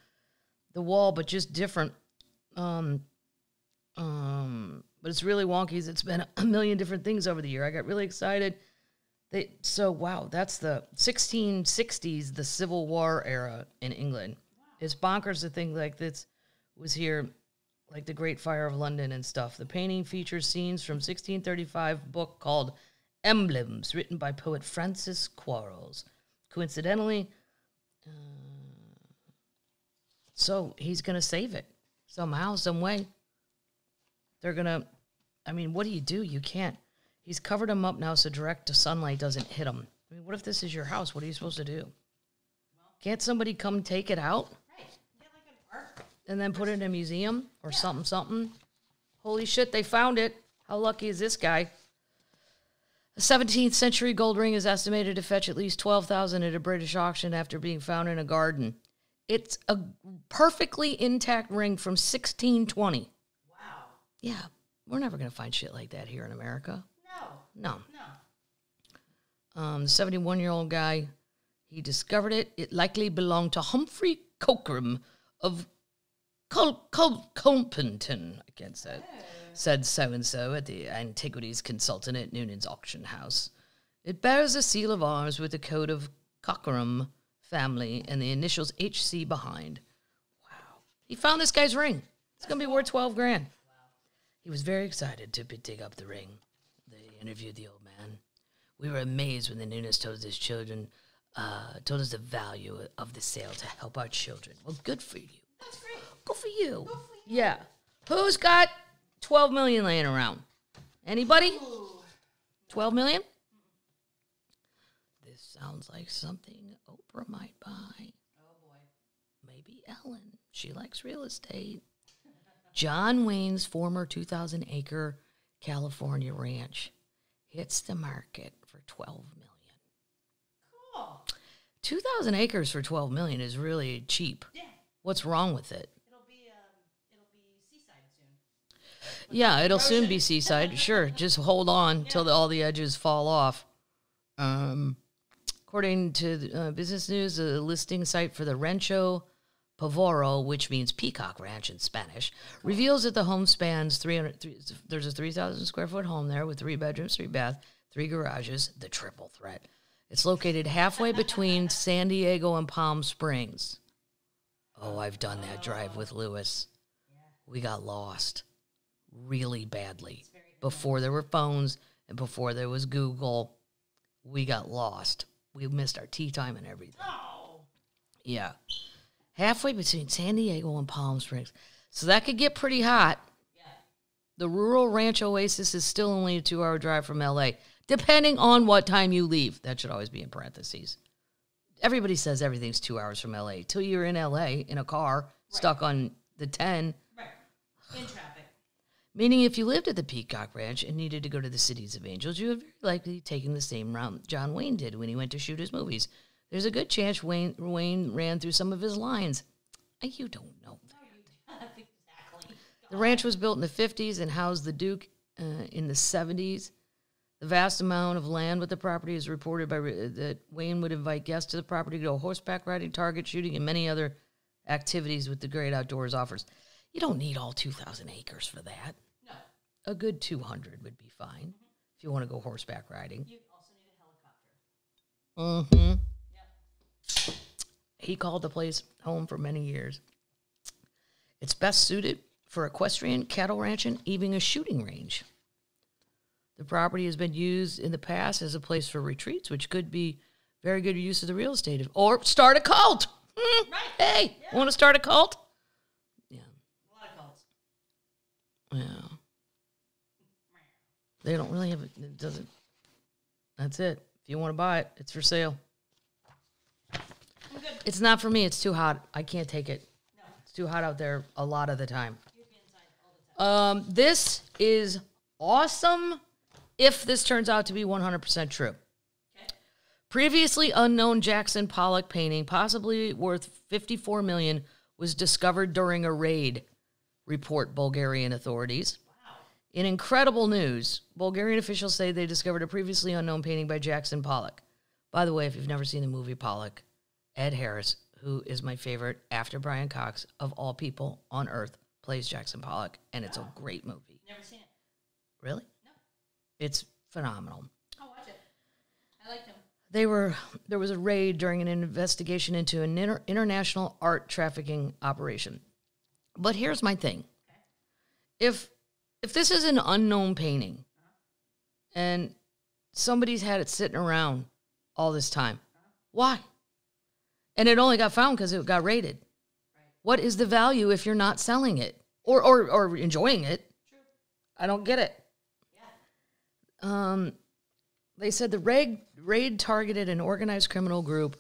the wall, but just different. But it's really wonky. It's been a million different things over the year. I got really excited Wow, that's the 1660s, the Civil War era in England. Wow. It's bonkers to think like this was here, like the Great Fire of London and stuff. The painting features scenes from 1635 book called Emblems, written by poet Francis Quarles. Coincidentally, so he's going to save it somehow, some way. They're going to, I mean, what do? You can't. He's covered them up now so direct sunlight doesn't hit them. I mean, what if this is your house? What are you supposed to do? Can't somebody come take it out? Right. Get like an art. And then put it in a museum or something. Holy shit, they found it. How lucky is this guy? A 17th century gold ring is estimated to fetch at least $12,000 at a British auction after being found in a garden. It's a perfectly intact ring from 1620. Wow. Yeah, we're never going to find shit like that here in America. No. The 71-year-old guy, he discovered it. It likely belonged to Humphrey Cockram of Culpenton, I can't say it, said so-and-so at the antiquities consultant at Noonan's auction house. It bears a seal of arms with the code of Cockram family and the initials HC behind. Wow. He found this guy's ring. It's going to be worth $12,000. Wow. He was very excited to dig up the ring. They interviewed the old man. We were amazed when the Nunes told us told us the value of the sale to help our children. Well, good for you. That's great. Good for you. Yeah. Who's got $12 million laying around? Anybody? $12 million? This sounds like something Oprah might buy. Oh, boy. Maybe Ellen. She likes real estate. John Wayne's former 2,000-acre California ranch hits the market for $12 million. Cool. 2,000 acres for $12 million is really cheap. Yeah. What's wrong with it? It'll be seaside soon. Yeah, it'll soon be seaside. Sure, just hold on till all the edges fall off. According to Business News, a listing site for the Rancho Pavoro, which means Peacock Ranch in Spanish, reveals that the home spans there's a 3,000 square foot home there with 3 bedrooms, 3 baths, 3 garages, the triple threat. It's located halfway between San Diego and Palm Springs. Oh, I've done that drive with Lewis. We got lost really badly. Before there were phones and before there was Google, we got lost. We missed our tea time and everything. Oh. Yeah. Halfway between San Diego and Palm Springs. So that could get pretty hot. Yeah. The rural ranch oasis is still only a 2-hour drive from L.A., depending on what time you leave. That should always be in parentheses. Everybody says everything's 2 hours from L.A. till you're in L.A. in a car, stuck on the 10. Right. In traffic. Meaning if you lived at the Peacock Ranch and needed to go to the Cities of Angels, you would very likely be taking the same route John Wayne did when he went to shoot his movies. There's a good chance Wayne ran through some of his lines. You don't know that. Exactly. The ranch was built in the 50s and housed the Duke in the 70s. The vast amount of land with the property is reported that Wayne would invite guests to the property to go horseback riding, target shooting, and many other activities with the great outdoors offers. You don't need all 2,000 acres for that. No. A good 200 would be fine if you want to go horseback riding. You also need a helicopter. Mm-hmm. Yep. He called the place home for many years. It's best suited for equestrian, cattle ranching, even a shooting range. The property has been used in the past as a place for retreats, which could be very good use of the real estate. Or start a cult. Right. Hey, want to start a cult? Yeah. A lot of cults. Yeah. They don't really have it doesn't. That's it. If you want to buy it, it's for sale. I'm good. It's not for me. It's too hot. I can't take it. No. It's too hot out there a lot of the time. You'd be inside all the time. This is awesome if this turns out to be 100% true. Okay. Previously unknown Jackson Pollock painting, possibly worth $54 million, was discovered during a raid, report Bulgarian authorities. Wow. In incredible news, Bulgarian officials say they discovered a previously unknown painting by Jackson Pollock. By the way, if you've never seen the movie Pollock, Ed Harris, who is my favorite after Brian Cox of all people on earth, plays Jackson Pollock, and it's a great movie. Never seen it. Really? No. It's phenomenal. I'll watch it. I there was a raid during an investigation into an international art trafficking operation. But here's my thing. If this is an unknown painting and somebody's had it sitting around all this time, why? And it only got found because it got raided. What is the value if you're not selling it or enjoying it? True. I don't get it. Yeah. They said the raid targeted an organized criminal group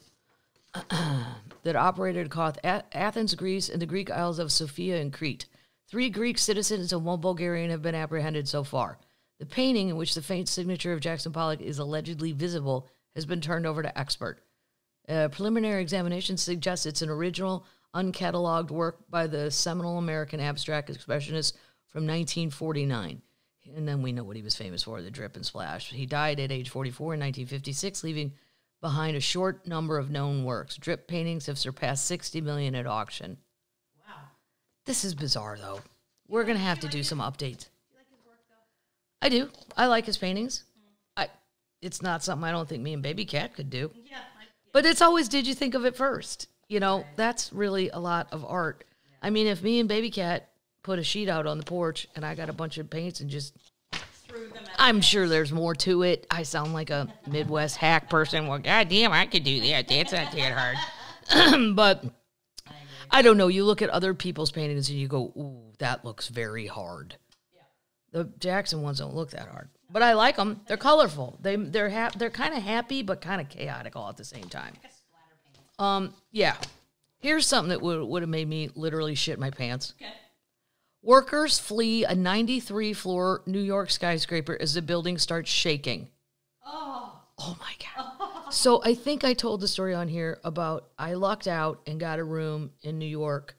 that operated across Athens, Greece, and the Greek Isles of Sophia and Crete. 3 Greek citizens and 1 Bulgarian have been apprehended so far. The painting, in which the faint signature of Jackson Pollock is allegedly visible, has been turned over to expert. A preliminary examination suggests it's an original, uncatalogued work by the seminal American abstract expressionist from 1949. And then we know what he was famous for, the drip and splash. He died at age 44 in 1956, leaving behind a short number of known works. Drip paintings have surpassed 60 million at auction. Wow. This is bizarre, though. We're going to have to do some updates. Do you like his work, though? I do. I like his paintings. It's not something I don't think me and Baby Cat could do. Yeah. But it's always, did you think of it first? You know, that's really a lot of art. Yeah. I mean, if me and Baby Cat put a sheet out on the porch and I got a bunch of paints and just threw them at I'm sure there's more to it. I sound like a Midwest hack person. Well, goddamn, I could do that. That's not that hard. But I don't know. You look at other people's paintings and you go, ooh, that looks very hard. Yeah. The Jackson ones don't look that hard. But I like them. They're colorful. They're kind of happy but kind of chaotic all at the same time. like a splatter paint. Yeah. Here's something that would have made me literally shit my pants. Okay. Workers flee a 93-floor New York skyscraper as the building starts shaking. Oh my God. So I think I told the story on here about I lucked out and got a room in New York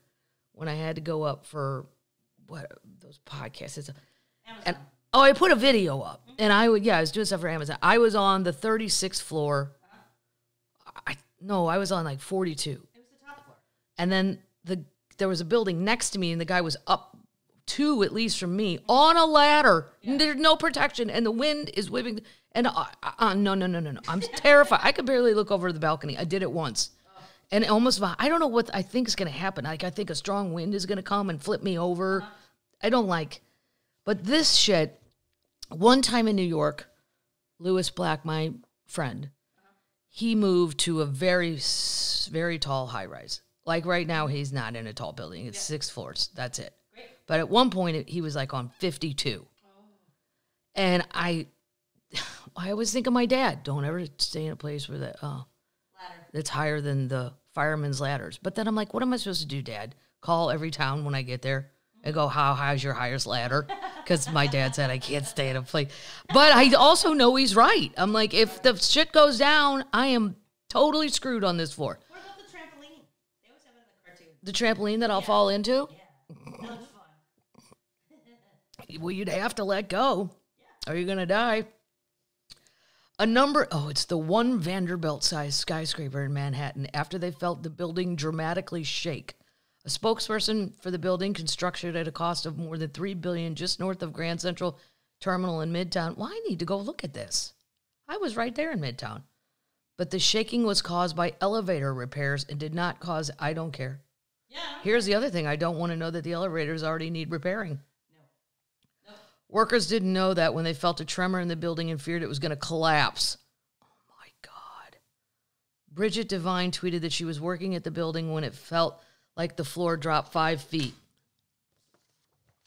when I had to go up for those podcasts. Amazon. I put a video up. And I was doing stuff for Amazon. I was on the 36th floor. I was on like 42. It was the top floor. And then there was a building next to me, and the guy was up 2 at least from me on a ladder. Yeah. There's no protection, and the wind is whipping. And no. I'm terrified. I could barely look over the balcony. I did it once. And I don't know what I think is going to happen. Like, I think a strong wind is going to come and flip me over. I don't like. But this shit, one time in New York, Lewis Black, my friend, he moved to a very, very tall high-rise. Like right now, he's not in a tall building. It's 6 floors. That's it. Great. But at one point, he was like on 52. Oh. And I always think of my dad. Don't ever stay in a place where that's higher than the fireman's ladders. But then I'm like, what am I supposed to do, Dad? Call every town when I get there and go, how high's your highest ladder? Because my dad said I can't stay in a place. But I also know he's right. I'm like, if the shit goes down, I am totally screwed on this floor. What about the trampoline? They always have it in the cartoon. The trampoline that I'll fall into? Yeah. That looks fun. Well, you'd have to let go. Yeah. Or you're going to die. It's the One Vanderbilt-sized skyscraper in Manhattan after they felt the building dramatically shake. A spokesperson for the building, constructed at a cost of more than $3 billion just north of Grand Central Terminal in Midtown. Well, I need to go look at this. I was right there in Midtown. But the shaking was caused by elevator repairs and did not cause, I don't care. Yeah. Here's the other thing. I don't want to know that the elevators already need repairing. No. Workers didn't know that when they felt a tremor in the building and feared it was going to collapse. Oh, my God. Bridget Devine tweeted that she was working at the building when it felt like the floor dropped 5 feet.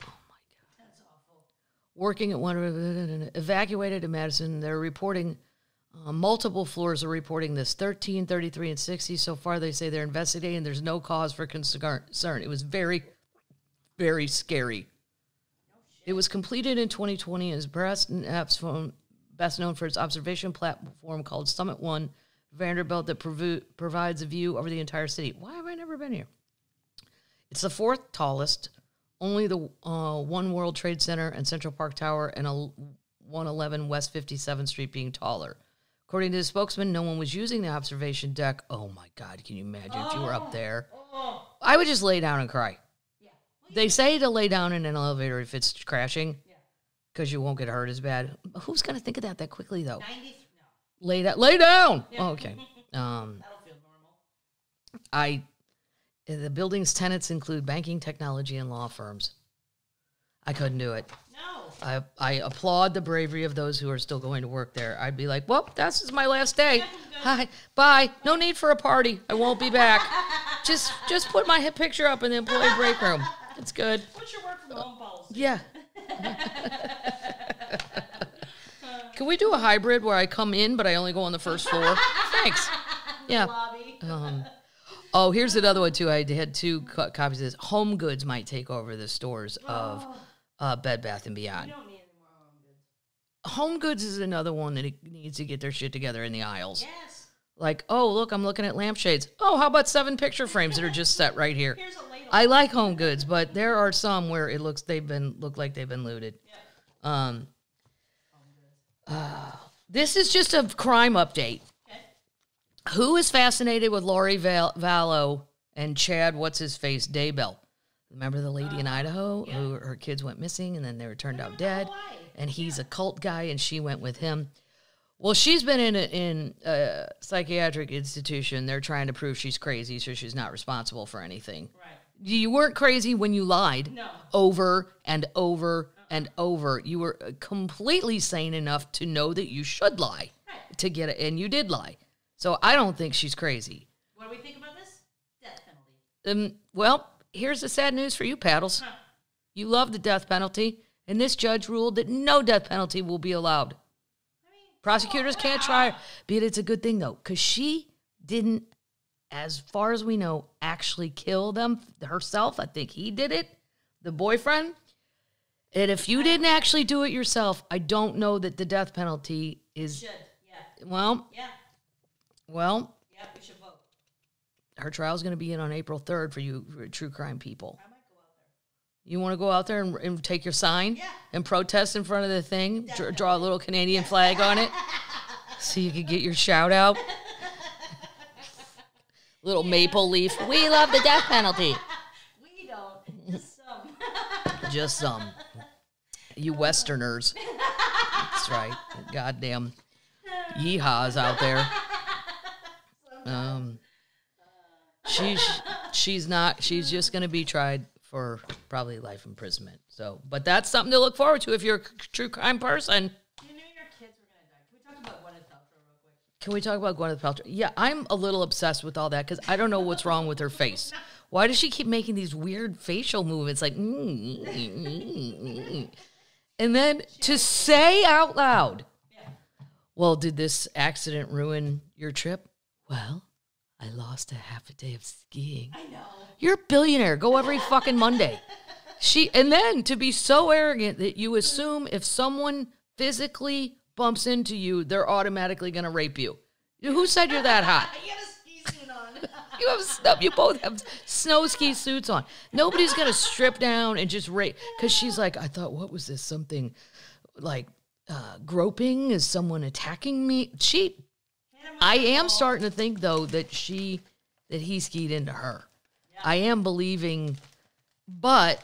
Oh, my God. That's awful. Working at evacuated to Madison. They're reporting, multiple floors are reporting this, 13, 33, and 60. So far, they say they're investigating. There's no cause for concern. It was very, very scary. It was completed in 2020 and is best known for its observation platform called Summit One Vanderbilt that provides a view over the entire city. Why have I never been here? It's the 4th tallest. Only the One World Trade Center and Central Park Tower and 111 West 57th Street being taller. According to the spokesman, no one was using the observation deck. Oh, my God. Can you imagine if you were up there? I would just lay down and cry. Yeah. They say to lay down in an elevator if it's crashing because you won't get hurt as bad. Who's going to think of that quickly, though? 90, Lay down. Yeah. Oh, okay. That'll feel normal. The building's tenants include banking, technology, and law firms. I couldn't do it. No. I applaud the bravery of those who are still going to work there. I'd be like, well, this is my last day. Hi, bye. No need for a party. I won't be back. Just put my picture up in the employee break room. It's good. What's your work from home policy? Yeah. Can we do a hybrid where I come in, but I only go on the first floor? Thanks. Yeah. Lobby. Oh, here's another one, too. I had two copies of this. Home Goods might take over the stores of Bed Bath & Beyond. We don't need any more home goods. Home Goods is another one that needs to get their shit together in the aisles. Yes. Like, oh, look, I'm looking at lampshades. Oh, how about 7 picture frames that are just set right here? Here's a ladle. I like Home Goods, but there are some where it look like they've been looted. Yeah. This is just a crime update. Okay. Who is fascinated with Lori Vallow and Chad, what's his face, Daybell? Remember the lady in Idaho who her kids went missing and then they were turned out dead? why. And he's a cult guy and she went with him. Well, she's been in a psychiatric institution. They're trying to prove she's crazy, so she's not responsible for anything. Right. You weren't crazy when you lied No. over and over and over. You were completely sane enough to know that you should lie Right. to get it, and you did lie. So I don't think she's crazy. What do we think about this? Death penalty. Well, here's the sad news for you, Paddles. Huh. You love the death penalty, and this judge ruled that no death penalty will be allowed. I mean, Prosecutors can't try her, but it's a good thing, though, because she didn't, as far as we know, actually kill them herself. I think he did it, the boyfriend. And if you didn't actually do it yourself, I don't know that the death penalty is, should. Yeah. well, Yeah. Yeah, we should vote. her trial's going to be in on April 3rd for you true crime people. I might go out there. You want to go out there and take your sign Yeah. and protest in front of the thing? Draw a little Canadian flag on it so you could get your shout out. Little maple leaf. We love the death penalty. We don't. Just some. Just some. You Westerners. That's right. Goddamn yeehaws out there. She's just going to be tried for probably life imprisonment. So, but that's something to look forward to if you're a true crime person. You knew your kids were going to die. Can we talk about Gwyneth Paltrow real quick? Can we talk about Gwyneth Paltrow? Yeah, I'm a little obsessed with all that because I don't know what's wrong with her face. Why does she keep making these weird facial movements like, and then to say out loud, Yeah. well, did this accident ruin your trip? Well, I lost a half a day of skiing. I know. You're a billionaire. Go every fucking Monday. And then to be so arrogant that you assume if someone physically bumps into you, they're automatically going to rape you. Who said you're that hot? You have a ski suit on. You both have snow ski suits on. Nobody's going to strip down and just rape. Because she's like, I thought, what was this? Something like groping? Is someone attacking me? I am starting to think, though, that he skied into her. Yeah. I am believing, but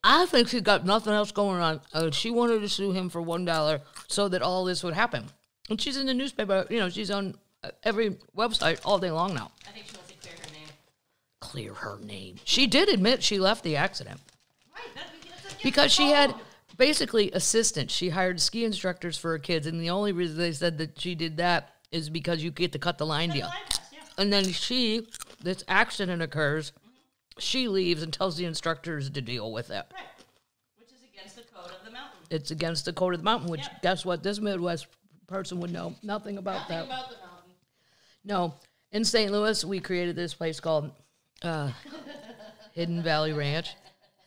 I think she got nothing else going on. She wanted to sue him for $1 so that all this would happen. And she's in the newspaper. She's on every website all day long now. I think she wants to clear her name. Clear her name. She did admit she left the accident. Right. Because she had basically assistants. She hired ski instructors for her kids. And the only reason they said that she did that is because you get to cut the line deal. Yeah. And then this accident occurs. She leaves and tells the instructors to deal with it. Right. Which is against the code of the mountain. It's against the code of the mountain, which guess what? This Midwest person would know nothing about that. Nothing about the mountain. No. In St. Louis, we created this place called Hidden Valley Ranch.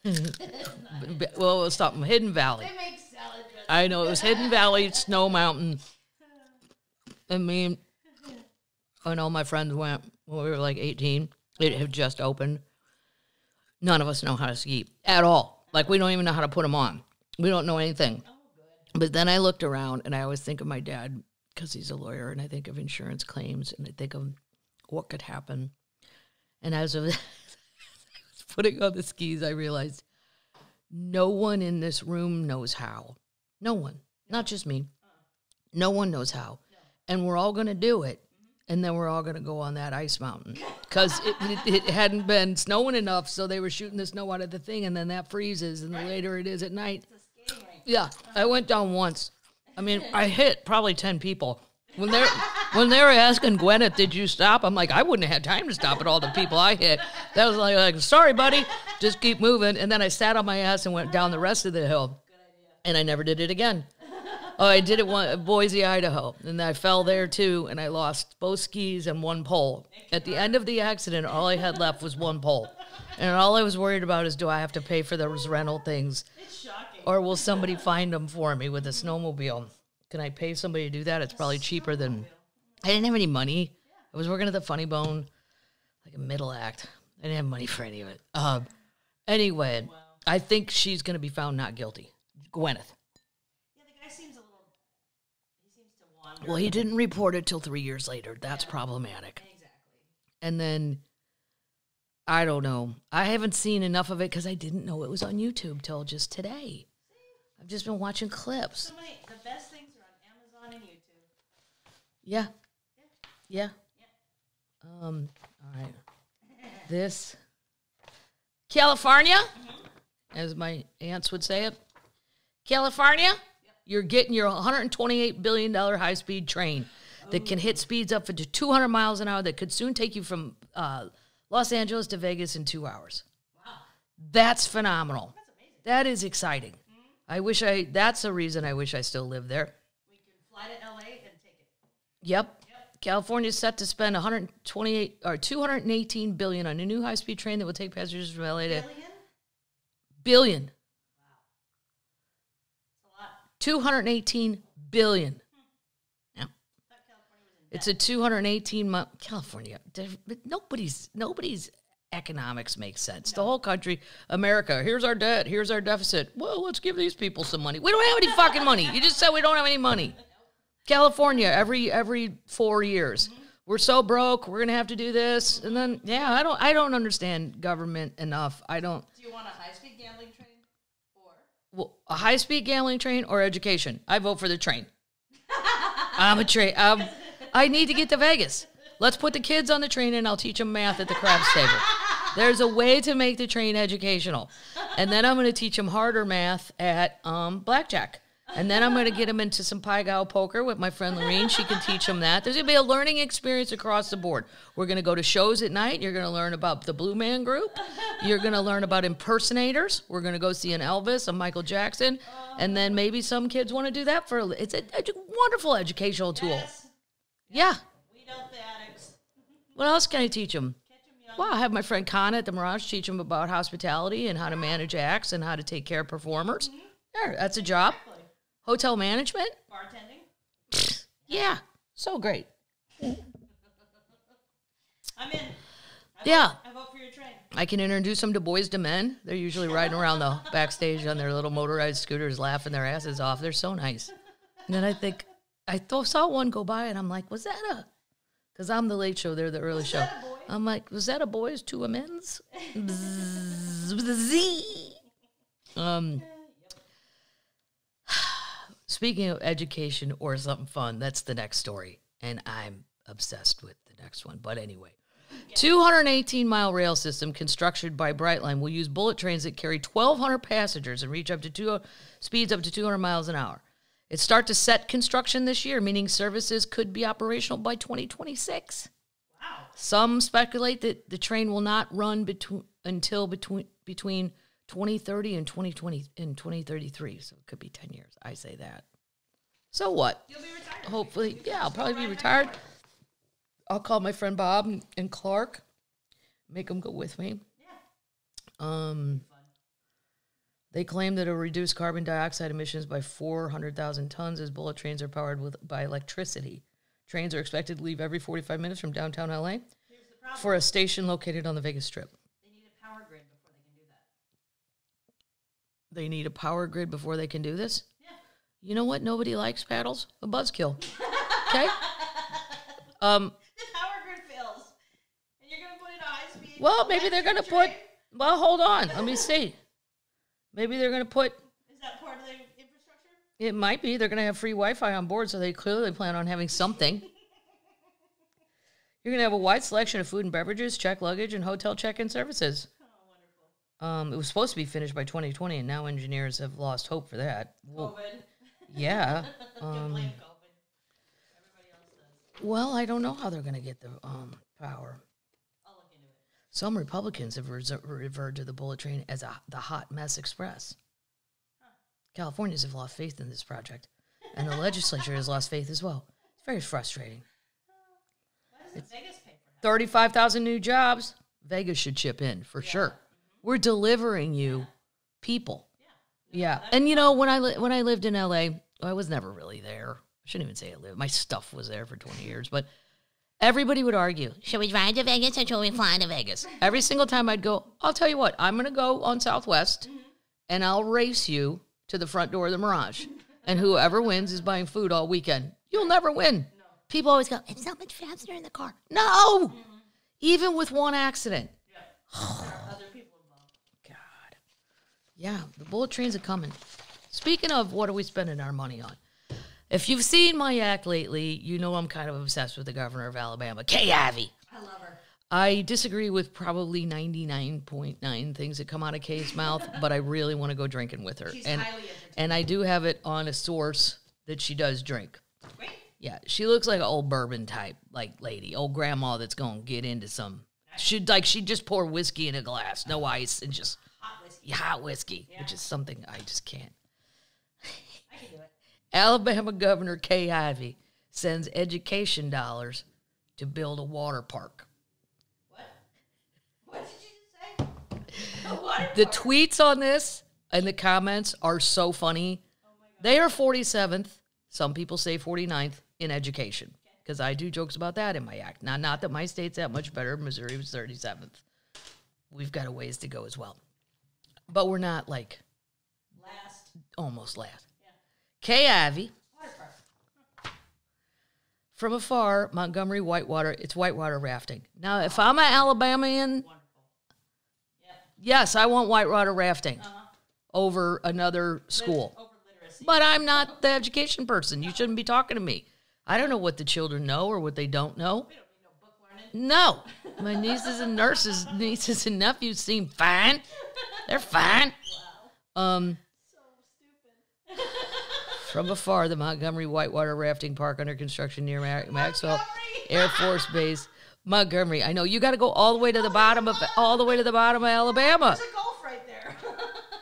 Well, it was something. Hidden Valley. They make salad dressing. I know. It was Hidden Valley, Snow Mountain. And me and all my friends went when we were like 18. It had just opened. None of us know how to ski at all. Like, we don't even know how to put them on. We don't know anything. Oh, good. But then I looked around, and I always think of my dad because he's a lawyer, and I think of insurance claims, and I think of what could happen. And as I was putting on the skis, I realized no one in this room knows how. No one. Not just me. No one knows how. and we're all going to do it. And then we're all going to go on that ice mountain because it hadn't been snowing enough. So they were shooting the snow out of the thing, and then that freezes, and the later it is at night. It's a skating rink. Yeah, I went down once. I mean, I hit probably 10 people. When they were asking Gwyneth, did you stop? I'm like, I wouldn't have had time to stop at all the people I hit. That was like sorry, buddy, just keep moving. And then I sat on my ass and went down the rest of the hill. Good idea. And I never did it again. Oh, I did it at Boise, Idaho, and I fell there too, and I lost both skis and one pole. At the end of the accident, all I had left was one pole. And all I was worried about is, do I have to pay for those rental things? It's shocking. Or will somebody find them for me with a snowmobile? Can I pay somebody to do that? It's probably cheaper than... I didn't have any money. I was working at the Funny Bone, like a middle act. I didn't have money for any of it. Anyway, I think she's going to be found not guilty. Gwyneth. Yeah, the guy seems a little... He seems to wander. Well, he didn't report it till 3 years later. That's problematic. Exactly. And then, I don't know. I haven't seen enough of it because I didn't know it was on YouTube till just today. I've just been watching clips. So many... The best things are on Amazon and YouTube. Yeah. Yeah. All right. This. California, as my aunts would say it. California, you're getting your $128 billion high-speed train that can hit speeds up to 200 miles an hour that could soon take you from Los Angeles to Vegas in 2 hours. Wow. That's phenomenal. That's amazing. That is exciting. That's a reason I wish I still lived there. We can fly to LA and take it. Yep. California's set to spend 128 or 218 billion on a new high-speed train that will take passengers from LA to billion. Wow. That's a lot. 218 billion. Yeah. I thought California was in It's a 218 month California. But nobody's economics makes sense. The whole country, America, here's our debt, here's our deficit. Well, let's give these people some money. We don't have any fucking money. You just said we don't have any money. California, every 4 years. We're so broke, we're gonna have to do this. And then I don't understand government enough. I don't Do you want a high-speed gambling train or? well, a high-speed gambling train or education. I vote for the train. I'm a train. I need to get to Vegas. Let's put the kids on the train and I'll teach them math at the craps table. There's a way to make the train educational. And then I'm going to teach them harder math at blackjack. And then I'm going to get them into some Pai Gow poker with my friend Lorene. She can teach them that. There's going to be a learning experience across the board. We're going to go to shows at night. You're going to learn about the Blue Man Group. You're going to learn about impersonators. We're going to go see an Elvis, a Michael Jackson. And then maybe some kids want to do that it's a wonderful educational tool. Yes. Yeah. Weed out the addicts. What else can I teach them? Catch them young. Well, I have my friend Kana at the Mirage teach them about hospitality and how to manage acts and how to take care of performers. There, that's a job. Exactly. Hotel management? Bartending. Yeah. So great. I'm in. Yeah. I vote for your train. I can introduce them to Boys to Men. They're usually riding around the backstage on their little motorized scooters laughing their asses off. They're so nice. And then I think, saw one go by and I'm like, was that a... Because I'm the late show, they're the early show. that a boy? I'm like, was that a boys to a men's? Bzzz, with a Z. Speaking of education or something fun, that's the next story. And I'm obsessed with the next one. But anyway, 218-mile rail system constructed by Brightline will use bullet trains that carry 1,200 passengers and reach up to speeds up to 200 miles an hour. It starts to set construction this year, meaning services could be operational by 2026. Wow. Some speculate that the train will not run until between 2030 and 2033. So it could be 10 years. I say that. So what? You'll be retired. Hopefully, yeah, I'll probably be retired. I'll call my friend Bob and Clark, make them go with me. Yeah. They claim that it'll reduce carbon dioxide emissions by 400,000 tons as bullet trains are powered by electricity. Trains are expected to leave every 45 minutes from downtown LA Here's the problem. for a station located on the Vegas Strip. They need a power grid before they can do that. They need a power grid before they can do this? Yeah. You know what? Nobody likes paddles. A buzzkill. Okay? The power grid fails. And you're going to put in a high-speed... Well, maybe they're going to put... Well, hold on. Let me see. Maybe they're going to put... Is that part of the infrastructure? It might be. They're going to have free Wi-Fi on board, so they clearly plan on having something. You're going to have a wide selection of food and beverages, check luggage, and hotel check-in services. Oh, wonderful. It was supposed to be finished by 2020, and now engineers have lost hope for that. COVID. Yeah. You can blame COVID. Everybody else does. Well, I don't know how they're going to get the power. I'll look into it. Some Republicans have referred to the bullet train as the hot mess express. Californians have lost faith in this project, and the legislature has lost faith as well. It's very frustrating. Why doesn't Vegas pay for that? 35,000 new jobs. Vegas should chip in for sure. Mm-hmm. We're delivering you people. Yeah. Yeah, and you know when I lived in LA, I was never really there. I shouldn't even say I lived. My stuff was there for 20 years, but everybody would argue, should we drive to Vegas or should we fly to Vegas? Every single time I'd go, I'll tell you what, I'm going to go on Southwest, and I'll race you to the front door of the Mirage, and whoever wins is buying food all weekend. You'll never win. No. People always go, it's so much faster in the car. No! Even with one accident. Yeah. There are other people involved. God. Yeah, the bullet trains are coming. Speaking of, what are we spending our money on? If you've seen my act lately, you know I'm kind of obsessed with the governor of Alabama, Kay Ivey. I love her. I disagree with probably 99.9 things that come out of Kay's mouth, but I really want to go drinking with her. She's highly entertaining. And I do have it on a source that she does drink. Great. Yeah, she looks like an old bourbon type, like lady, old grandma that's going to get into some. She'd just pour whiskey in a glass, no ice, and just Hot whiskey. which is something I just can't. I can do it. Alabama Governor Kay Ivey sends education dollars to build a water park. What? What did you just say? A water The park. tweets on this and the comments are so funny. Oh my God. They are 47th. Some people say 49th in education, because I do jokes about that in my act. Now, not that my state's that much better. Missouri was 37th. We've got a ways to go as well. But we're not like Last. almost last. Yeah. Kay Ivey, Water park. from afar, Montgomery Whitewater. It's whitewater rafting. Now, if I'm an Alabamian, Wonderful. Yep. yes, I want whitewater rafting Uh-huh. over another school. Over literacy. But I'm not the education person. You shouldn't be talking to me. I don't know what the children know or what they don't know. We don't need no book learning. No. My nieces and nephews seem fine. They're fine. Wow. So stupid. From afar, the Montgomery Whitewater Rafting Park under construction near Maxwell Montgomery. Air Force Base. Montgomery. I know you got to go all the way to the bottom of Alabama. There's a gulf right there.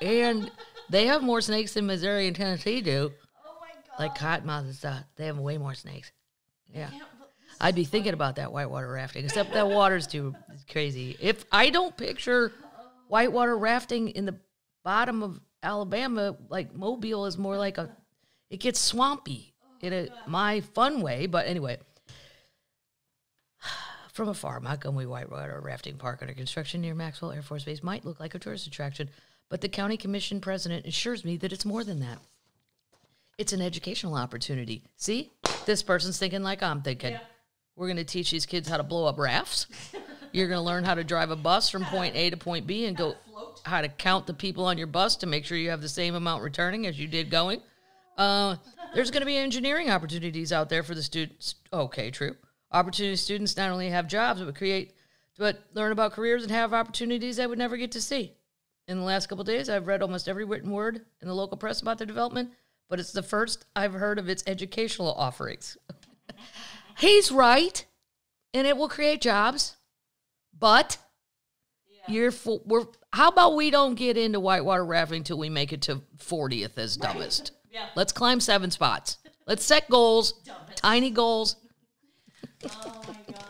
And they have more snakes than Missouri and Tennessee do. Oh my God. Like cottonmouth and stuff. They have way more snakes. Yeah. Can't bel- I'd be thinking about that whitewater rafting, except that water's too crazy. If I don't picture whitewater rafting in the bottom of Alabama, like Mobile is more like it gets swampy in my fun way. But anyway, from afar, Montgomery Whitewater Rafting Park under construction near Maxwell Air Force Base might look like a tourist attraction, but the county commission president assures me that it's more than that. It's an educational opportunity. See, this person's thinking like I'm thinking. Yeah. We're going to teach these kids how to blow up rafts. You're going to learn how to drive a bus from point A to point B and go float. how to count the people on your bus to make sure you have the same amount returning as you did going. There's going to be engineering opportunities out there for the students. Okay, true. Opportunity students not only have jobs, but learn about careers and have opportunities they would never get to see. In the last couple of days, I've read almost every written word in the local press about the development, but it's the first I've heard of its educational offerings. He's right, and it will create jobs, but how about we don't get into whitewater rafting until we make it to 40th as dumbest? Yeah. Let's climb 7 spots. Let's set goals, tiny goals. Oh my God.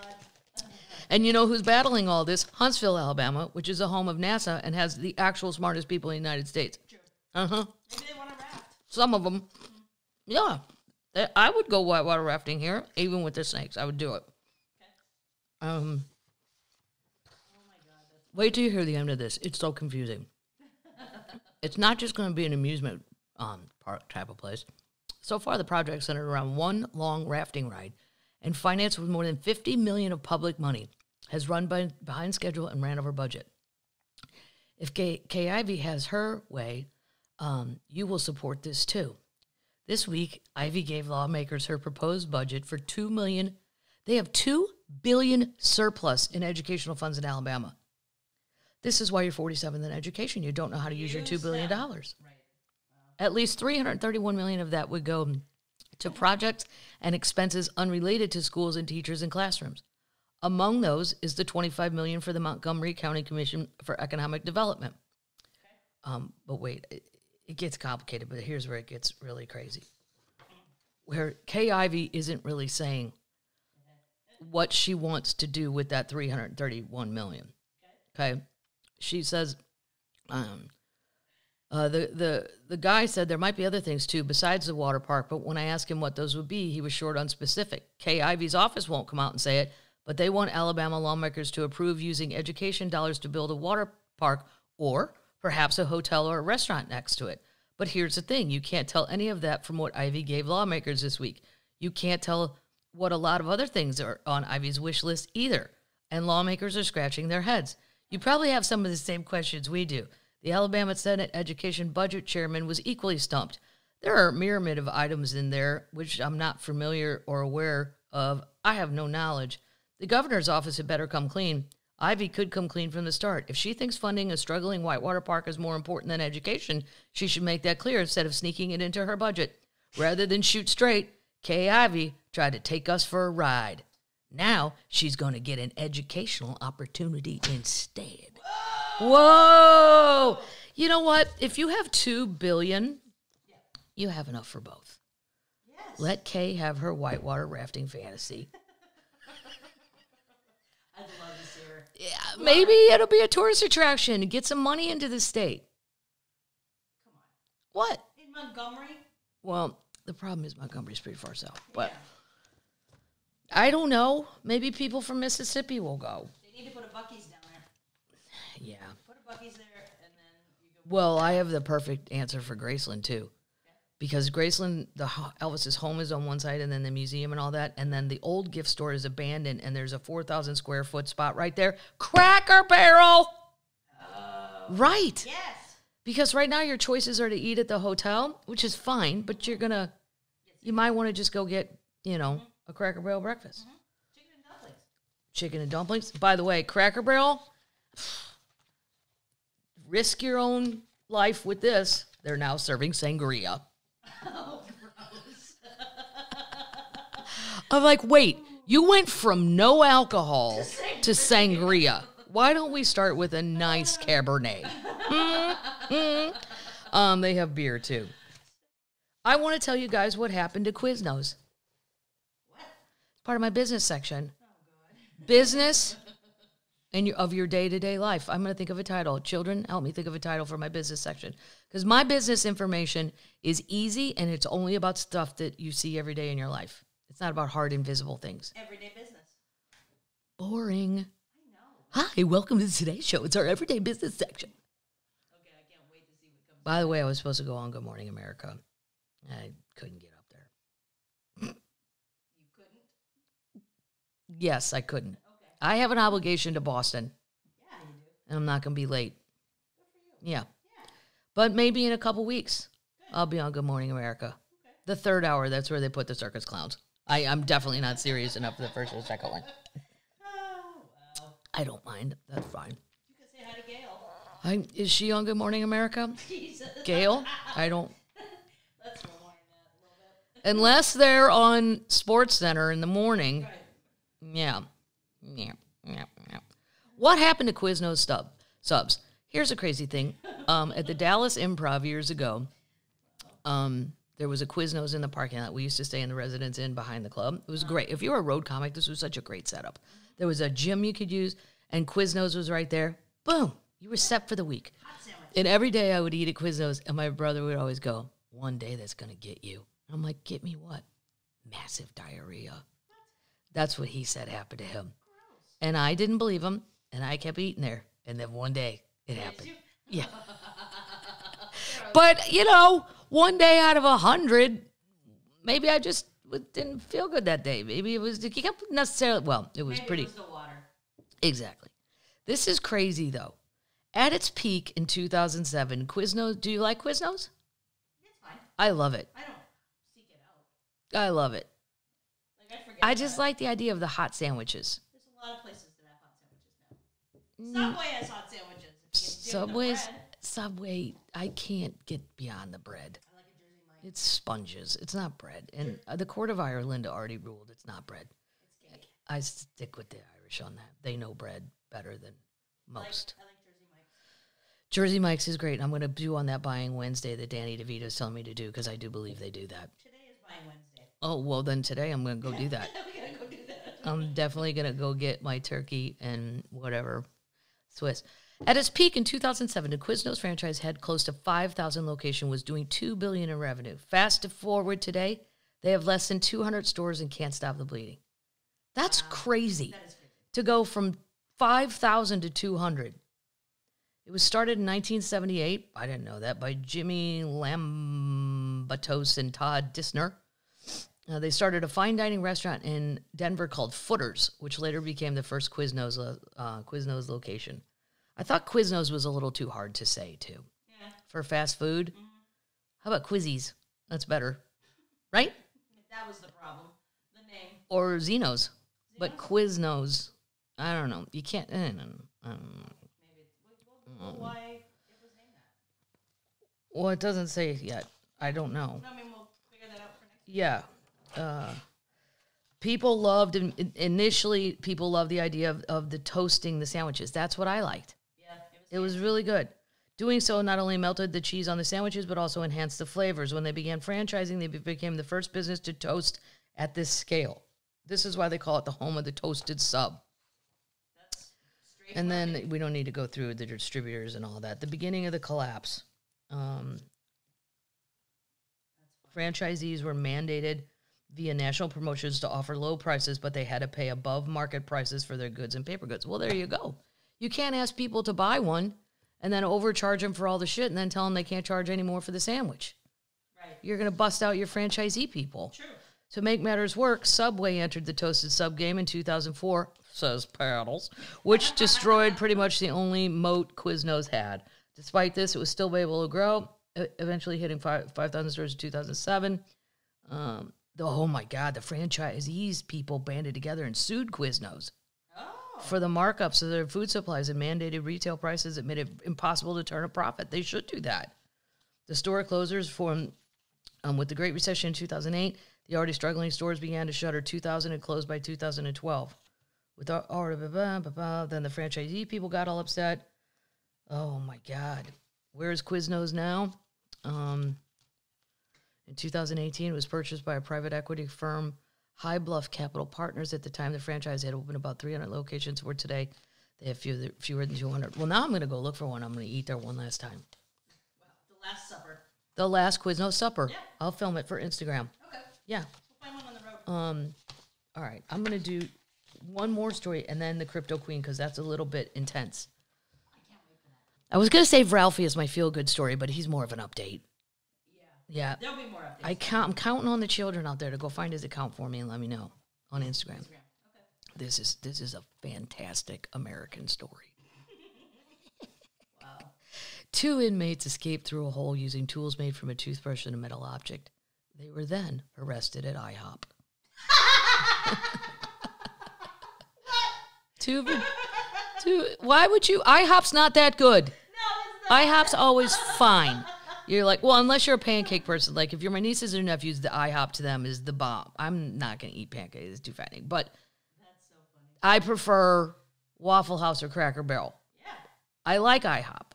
And you know who's battling all this? Huntsville, Alabama, which is a home of NASA and has the actual smartest people in the United States. Uh-huh. Maybe they want to raft. Some of them. Yeah. I would go whitewater rafting here, even with the snakes. I would do it. Okay. Oh my God. Wait till you hear the end of this. It's so confusing. It's not just going to be an amusement park type of place. So far, the project centered around one long rafting ride and financed with more than $50 million of public money, has run behind schedule and ran over budget. If Kay Ivey has her way, you will support this too. This week, Ivy gave lawmakers her proposed budget for $2 million. They have $2 billion surplus in educational funds in Alabama. This is why you're 47th in education. You don't know how to use your $2 billion. Right. At least $331 million of that would go to projects and expenses unrelated to schools and teachers and classrooms. Among those is the $25 million for the Montgomery County Commission for Economic Development. But wait, it gets complicated, but here's where it gets really crazy. Where Kay Ivey isn't really saying what she wants to do with that $331 million. Okay? She says, the guy said there might be other things too besides the water park, but when I asked him what those would be, he was short on specific. Kay Ivey's office won't come out and say it, but they want Alabama lawmakers to approve using education dollars to build a water park or perhaps a hotel or a restaurant next to it. But here's the thing. You can't tell any of that from what Ivy gave lawmakers this week. You can't tell what a lot of other things are on Ivy's wish list either. And lawmakers are scratching their heads. You probably have some of the same questions we do. The Alabama Senate Education Budget Chairman was equally stumped. There are a myriad of items in there which I'm not familiar or aware of. I have no knowledge. The governor's office had better come clean. Ivy could come clean from the start. If she thinks funding a struggling Whitewater Park is more important than education, she should make that clear instead of sneaking it into her budget. Rather than shoot straight, Kay Ivey tried to take us for a ride. Now she's going to get an educational opportunity instead. Whoa! You know what? If you have $2 billion, you have enough for both. Yes. Let Kay have her whitewater rafting fantasy. I'd love to see her. Yeah, maybe it'll be a tourist attraction. Get some money into the state. Come on. What? In Montgomery? Well, the problem is Montgomery's pretty far south. But Yeah. I don't know. Maybe people from Mississippi will go. They need to put a Buc-ee's down there. Yeah. Put a Buc-ee's there, and then you go. Well, I have the perfect answer for Graceland, too. Because Graceland, Elvis's home is on one side, and then the museum and all that. And then the old gift store is abandoned, and there's a 4,000 square foot spot right there. Cracker Barrel! Right. Yes. Because right now your choices are to eat at the hotel, which is fine, but you might want to just go get, a Cracker Barrel breakfast. Chicken and dumplings. Chicken and dumplings. By the way, Cracker Barrel, risk your own life with this. They're now serving sangria. Oh, gross. I'm like, wait, you went from no alcohol to sangria. Why don't we start with a nice Cabernet? They have beer, too. I want to tell you guys what happened to Quiznos. What? Part of my business section. Oh, God. Business of your day-to-day life. I'm going to think of a title. Children, help me think of a title for my business section. Because my business information is easy, and it's only about stuff that you see every day in your life. It's not about hard, invisible things. Everyday business. Boring. I know. Hi, welcome to today's show. It's our everyday business section. Okay, I can't wait to see what comes. By the way, I was supposed to go on Good Morning America. I couldn't get up there. You couldn't? Yes, I couldn't. Okay. I have an obligation to Boston, Yeah, you do. and I'm not going to be late. Good for you. Yeah. Yeah. But maybe in a couple weeks, I'll be on Good Morning America. Okay. The third hour, that's where they put the circus clowns. I'm definitely not serious enough for the first or the second one. Oh, well. I don't mind. That's fine. You can say hi to Gail. Is she on Good Morning America? Jesus. Gail? I don't. Let's rewind that a little bit. Unless they're on Sports Center in the morning. Right. Yeah. What happened to Quiznos subs? Here's a crazy thing. At the Dallas Improv years ago, there was a Quiznos in the parking lot. We used to stay in the Residence Inn behind the club. It was great. If you were a road comic, this was such a great setup. There was a gym you could use, and Quiznos was right there. Boom. You were set for the week. Hot sandwich. And every day I would eat at Quiznos, and my brother would always go, one day that's going to get you. I'm like, get me what? Massive diarrhea. That's what he said happened to him. And I didn't believe him, and I kept eating there. And then one day, it happened. Yeah. But, one day out of 100, maybe I just didn't feel good that day. Maybe it was, it kept necessarily, well, it was Maybe pretty. It was the water. Exactly. This is crazy, though. At its peak in 2007, Quiznos, do you like Quiznos? It's fine. I love it. I don't. I love it. Like I forget. I just like the idea of the hot sandwiches. There's a lot of places that have hot sandwiches now. Subway has hot sandwiches. If you can do the bread. Subway, I can't get beyond the bread. I like a Jersey Mike. It's sponges. It's not bread. And the Court of Ireland already ruled it's not bread. It's cake. I stick with the Irish on that. They know bread better than most. I like Jersey Mike's. Jersey Mike's is great. I'm going to do on that Buying Wednesday that Danny DeVito is telling me to do because I do believe they do that. Today is Buying Wednesday. Oh, well, then today I'm going to go do that. We gotta go do that. I'm definitely going to go get my turkey and whatever Swiss. At its peak in 2007, the Quiznos franchise had close to 5,000 locations, was doing $2 billion in revenue. Fast forward today, they have less than 200 stores and can't stop the bleeding. That's crazy. That is crazy. To go from 5,000 to 200. It was started in 1978. I didn't know that, by Jimmy Lambatos and Todd Disner. They started a fine dining restaurant in Denver called Footers, which later became the first Quiznos location. I thought Quiznos was a little too hard to say, too. Yeah. For fast food. Mm-hmm. How about Quizzies? That's better. Right? That was the problem. The name. Or Zeno's. But Quiznos, I don't know. You can't. Maybe. Why it was named that? Well, it doesn't say yet. I don't know. No, I mean, we'll figure that out for next week. Yeah. People loved, initially, people loved the idea of the toasting the sandwiches. That's what I liked. Yeah, It was really good. Doing so not only melted the cheese on the sandwiches, but also enhanced the flavors. When they began franchising, they became the first business to toast at this scale. This is why they call it the home of the toasted sub. That's straight. And then we don't need to go through the distributors and all that. The beginning of the collapse. Franchisees were mandated via national promotions to offer low prices, but they had to pay above market prices for their goods and paper goods. Well, there you go. You can't ask people to buy one and then overcharge them for all the shit and then tell them they can't charge any more for the sandwich. Right. You're going to bust out your franchisee people. True. To make matters worse, Subway entered the toasted sub game in 2004, says Paddles, which destroyed pretty much the only moat Quiznos had. Despite this, it was still able to grow, eventually hitting 5,000 stores in 2007. Oh my God, the franchisees people banded together and sued Quiznos for the markups of their food supplies and mandated retail prices that made it impossible to turn a profit. They should do that. The store closures formed with the Great Recession in 2008. The already struggling stores began to shutter 2000 and closed by 2012. Then the franchisee people got all upset. Oh my God. Where's Quiznos now? In 2018, it was purchased by a private equity firm, High Bluff Capital Partners. At the time, the franchise had opened about 300 locations, where today they have fewer than 200. Well, now I'm going to go look for one. I'm going to eat there one last time. Wow. The Last Supper. The Last Quiznos Supper. Yeah. I'll film it for Instagram. Okay. Yeah. We'll find one on the road. All right. I'm going to do one more story and then the Crypto Queen, because that's a little bit intense. I can't wait for that. I was going to save Ralphie as my feel-good story, but he's more of an update. Yeah. There'll be more updates. I'm counting on the children out there to go find his account for me and let me know on Instagram. Okay. This is a fantastic American story. Wow. 2 inmates escaped through a hole using tools made from a toothbrush and a metal object. They were then arrested at IHOP. Why would you? IHOP's not that good. No, it's not. IHOP's always fine. You're like, well, unless you're a pancake person. Like, if you're my nieces or nephews, the IHOP to them is the bomb. I'm not going to eat pancakes. It's too fattening. But That's so funny. I prefer Waffle House or Cracker Barrel. Yeah. I like IHOP.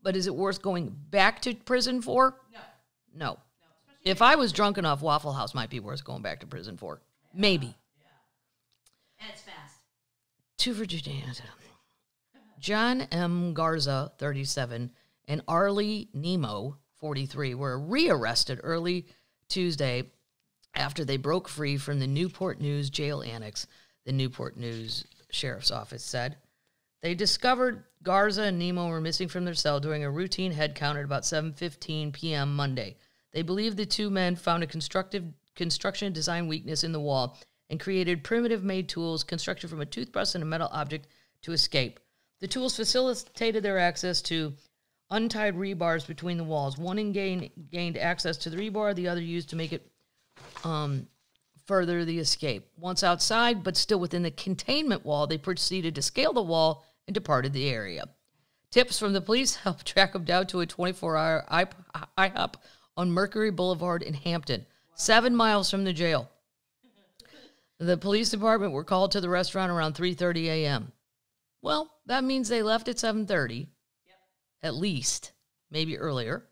But is it worth going back to prison for? No. No. No. Especially If I was drunk enough, Waffle House might be worth going back to prison for. Maybe. and it's fast. 2 Virginia. John M. Garza, 37, and Arlie Nemo, 43, were rearrested early Tuesday after they broke free from the Newport News jail annex, the Newport News Sheriff's Office said. They discovered Garza and Nemo were missing from their cell during a routine head count at about 7:15 p.m. Monday. They believe the 2 men found a construction design weakness in the wall and created primitive-made tools constructed from a toothbrush and a metal object to escape. The tools facilitated their access to untied rebars between the walls. One gained access to the rebar, the other used to make it further the escape. Once outside, but still within the containment wall, they proceeded to scale the wall and departed the area. Tips from the police helped track them down to a 24-hour IHOP on Mercury Boulevard in Hampton, 7 miles from the jail. The police department were called to the restaurant around 3:30 a.m. Well, that means they left at 7:30, at least, maybe earlier.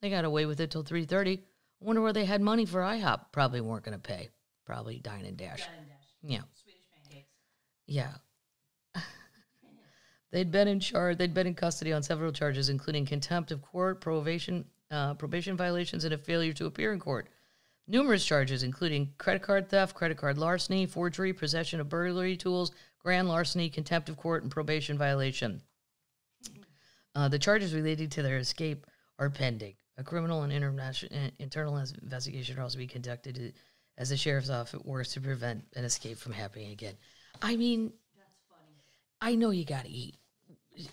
They got away with it till 3:30. I wonder where they had money for IHOP. Probably weren't going to pay. Probably Dine and Dash. Yeah. Swedish pancakes. Yeah. They'd been in custody on several charges, including contempt of court, probation violations, and a failure to appear in court. Numerous charges, including credit card theft, credit card larceny, forgery, possession of burglary tools, grand larceny, contempt of court, and probation violation. The charges related to their escape are pending. A criminal and internal investigation will also be conducted as the sheriff's office works to prevent an escape from happening again. I mean, That's funny. I know you got to eat,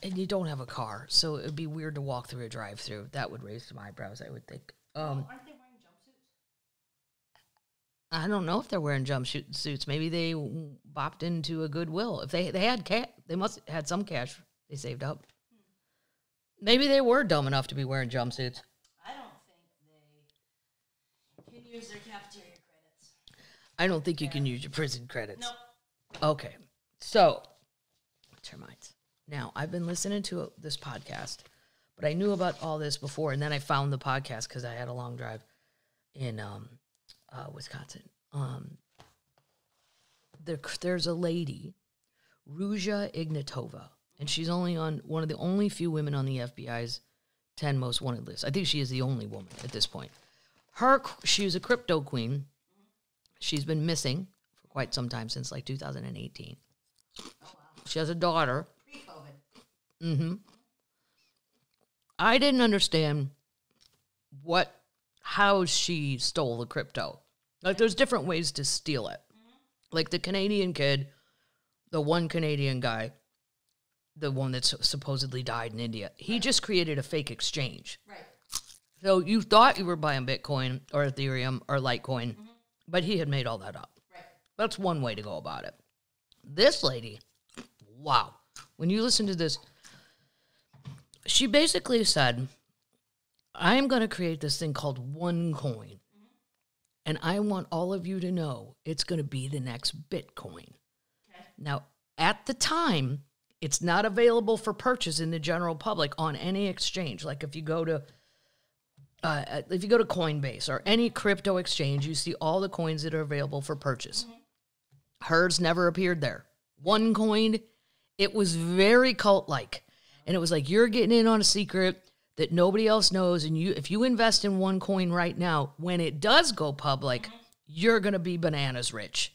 and you don't have a car, so it would be weird to walk through a drive-through. That would raise some eyebrows, I would think. Aren't they wearing jumpsuits? I don't know if they're wearing jumpsuits. Maybe they bopped into a Goodwill. If they had cash, they must have had some cash they saved up. Maybe they were dumb enough to be wearing jumpsuits. I don't think they can use their cafeteria credits. I don't think you can use your prison credits. Nope. Okay, so termites. Now, I've been listening to this podcast, but I knew about all this before, and then I found the podcast because I had a long drive in Wisconsin. There's a lady, Ruja Ignatova, and she's only on one of the only few women on the FBI's 10 most wanted list. I think she is the only woman at this point. She was a crypto queen. She's been missing for quite some time, since like 2018. Oh, wow. She has a daughter. Pre-COVID. I didn't understand how she stole the crypto. Like, there's different ways to steal it. Like the Canadian kid, the one Canadian guy, the one that's supposedly died in India, he just created a fake exchange. Right. So you thought you were buying Bitcoin or Ethereum or Litecoin, but he had made all that up. Right. That's one way to go about it. This lady, wow. When you listen to this, she basically said, I am going to create this thing called OneCoin. And I want all of you to know it's going to be the next Bitcoin. Okay. Now, at the time, it's not available for purchase in the general public on any exchange. Like if you go to Coinbase or any crypto exchange, you see all the coins that are available for purchase. Hers never appeared there. OneCoin, it was very cult-like. And it was like, you're getting in on a secret that nobody else knows. And if you invest in OneCoin right now, when it does go public, you're going to be bananas rich.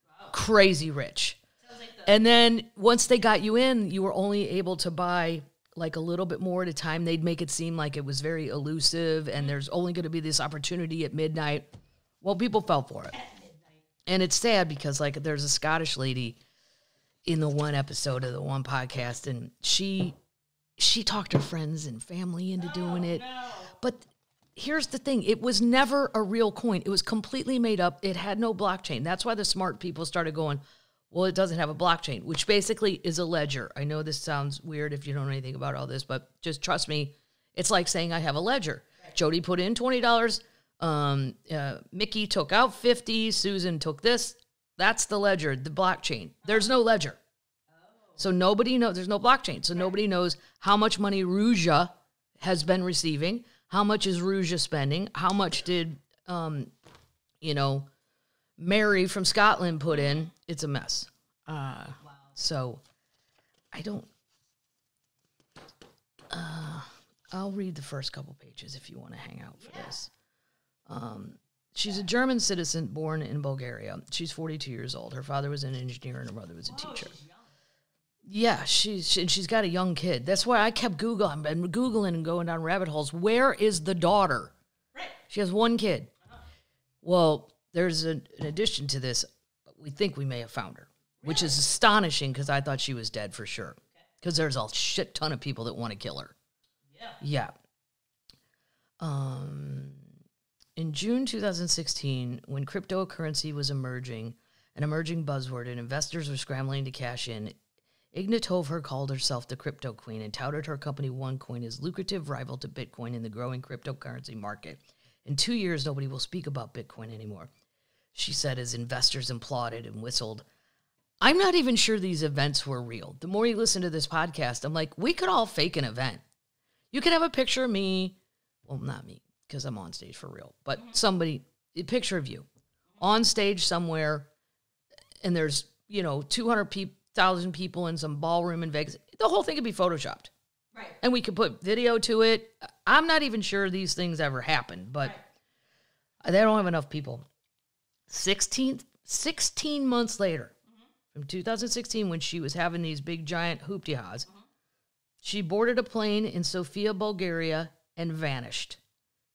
Wow. Crazy rich. And then once they got you in, you were only able to buy like a little bit more at a time. They'd make it seem like it was very elusive and there's only going to be this opportunity at midnight. Well, people fell for it. And it's sad because like there's a Scottish lady in the one episode of the one podcast, and she talked her friends and family into doing it. No. But here's the thing. It was never a real coin. It was completely made up. It had no blockchain. That's why the smart people started going, well, it doesn't have a blockchain, which basically is a ledger. I know this sounds weird if you don't know anything about all this, but just trust me. It's like saying I have a ledger. Right. Jody put in $20. Mickey took out $50. Susan took this. That's the ledger, the blockchain. There's no ledger. So nobody knows, there's no blockchain. So nobody knows how much money Ruja has been receiving. How much is Ruja spending? How much did, Mary from Scotland put in? It's a mess. Wow. So I don't, I'll read the first couple pages if you want to hang out for this. She's a German citizen born in Bulgaria. She's 42 years old. Her father was an engineer and her mother was a teacher. She's young. Yeah, she's got a young kid. That's why I kept Googling and going down rabbit holes. Where is the daughter? Right. She has one kid. Well, there's an addition to this. We think we may have found her, which is astonishing because I thought she was dead for sure. Because there's a shit ton of people that want to kill her. Yeah. Yeah. In in June 2016, when cryptocurrency was an emerging buzzword, and investors were scrambling to cash in, Ignatova called herself the crypto queen and touted her company OneCoin as lucrative rival to Bitcoin in the growing cryptocurrency market. In 2 years, nobody will speak about Bitcoin anymore, she said as investors applauded and whistled. I'm not even sure these events were real. The more you listen to this podcast, I'm like, we could all fake an event. You could have a picture of me, well, not me, because I'm on stage for real, but somebody, a picture of you on stage somewhere, and there's, 200,000 people in some ballroom in Vegas. The whole thing could be photoshopped. Right. And we could put video to it. I'm not even sure these things ever happened, but they don't have enough people. 16 months later, from 2016, when she was having these big giant hoopty-haws, she boarded a plane in Sofia, Bulgaria, and vanished.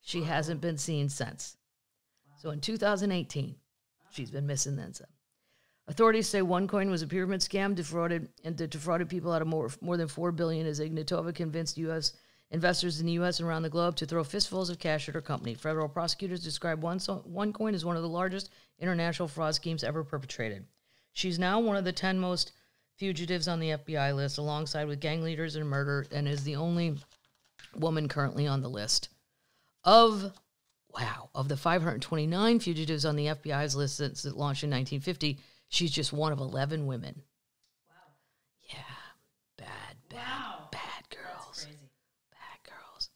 She hasn't been seen since. So in 2018, she's been missing then some. Authorities say OneCoin was a pyramid scam, defrauded people out of more than $4 billion, as Ignatova convinced U.S. investors in the U.S. and around the globe to throw fistfuls of cash at her company. Federal prosecutors describe OneCoin as one of the largest international fraud schemes ever perpetrated. She's now one of the 10 most fugitives on the FBI list, alongside with gang leaders and murder, and is the only woman currently on the list. Of the 529 fugitives on the FBI's list since it launched in 1950, she's just one of 11 women. Wow. Yeah. Wow. Bad girls. That's crazy. Bad girls.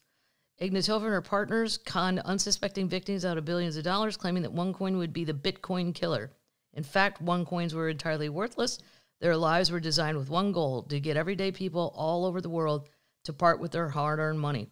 Ignatova and her partners conned unsuspecting victims out of billions of dollars, claiming that OneCoin would be the Bitcoin killer. In fact, OneCoins were entirely worthless. Their lives were designed with one goal: to get everyday people all over the world to part with their hard-earned money.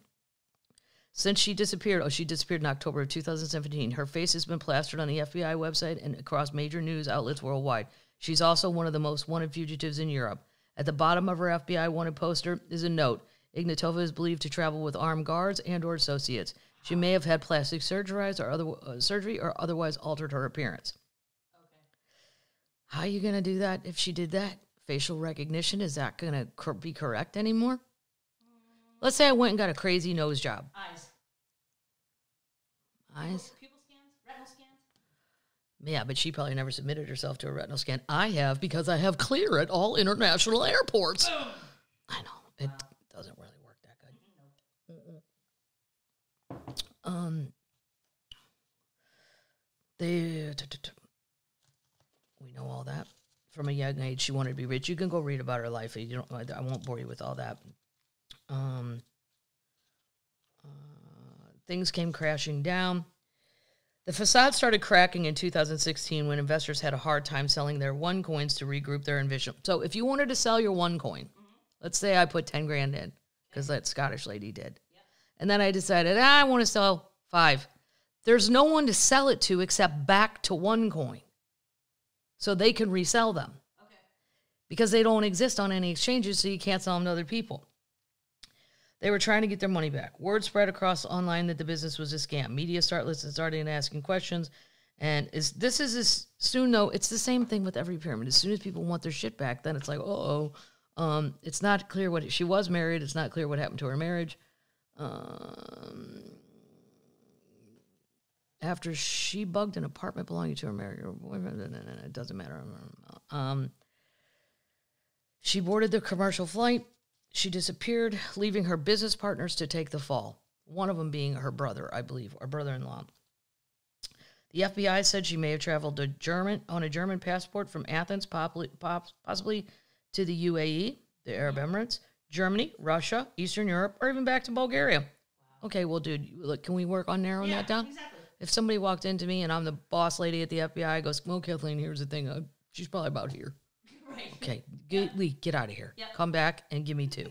Since she disappeared in October of 2017, her face has been plastered on the FBI website and across major news outlets worldwide. She's also one of the most wanted fugitives in Europe. At the bottom of her FBI wanted poster is a note. Ignatova is believed to travel with armed guards and or associates. She may have had plastic surgery or otherwise altered her appearance. Okay. How are you going to do that if she did that? Facial recognition, is that going to be correct anymore? Let's say I went and got a crazy nose job. Eyes? Pupil scans? Retinal scans? Yeah, but she probably never submitted herself to a retinal scan. I have, because I have clear at all international airports. Boom. I know. It doesn't really work that good. We know all that. From a young age, she wanted to be rich. You can go read about her life. I won't bore you with all that. Things came crashing down. The facade started cracking in 2016 when investors had a hard time selling their OneCoins to regroup their envision. So if you wanted to sell your OneCoin, let's say I put 10 grand in, because that Scottish lady did. Yep. And then I decided, I want to sell 5. There's no one to sell it to except back to OneCoin, so they can resell them. Okay. Because they don't exist on any exchanges, so you can't sell them to other people. They were trying to get their money back. Word spread across online that the business was a scam. Media started asking questions. And it's the same thing with every pyramid. As soon as people want their shit back, then it's like, it's not clear she was married. It's not clear what happened to her marriage. After she bugged an apartment belonging to her married boyfriend, it doesn't matter. She boarded the commercial flight. She disappeared, leaving her business partners to take the fall, one of them being her brother, I believe, or brother-in-law. The FBI said she may have traveled on a German passport from Athens, possibly to the UAE, the Arab Emirates, Germany, Russia, Eastern Europe, or even back to Bulgaria. Wow. Okay, well, dude, look, can we work on narrowing that down? Exactly. If somebody walked into me and I'm the boss lady at the FBI, goes, well, Kathleen, here's the thing. She's probably about here. Right. Okay, get out of here. Yep. Come back and give me 2.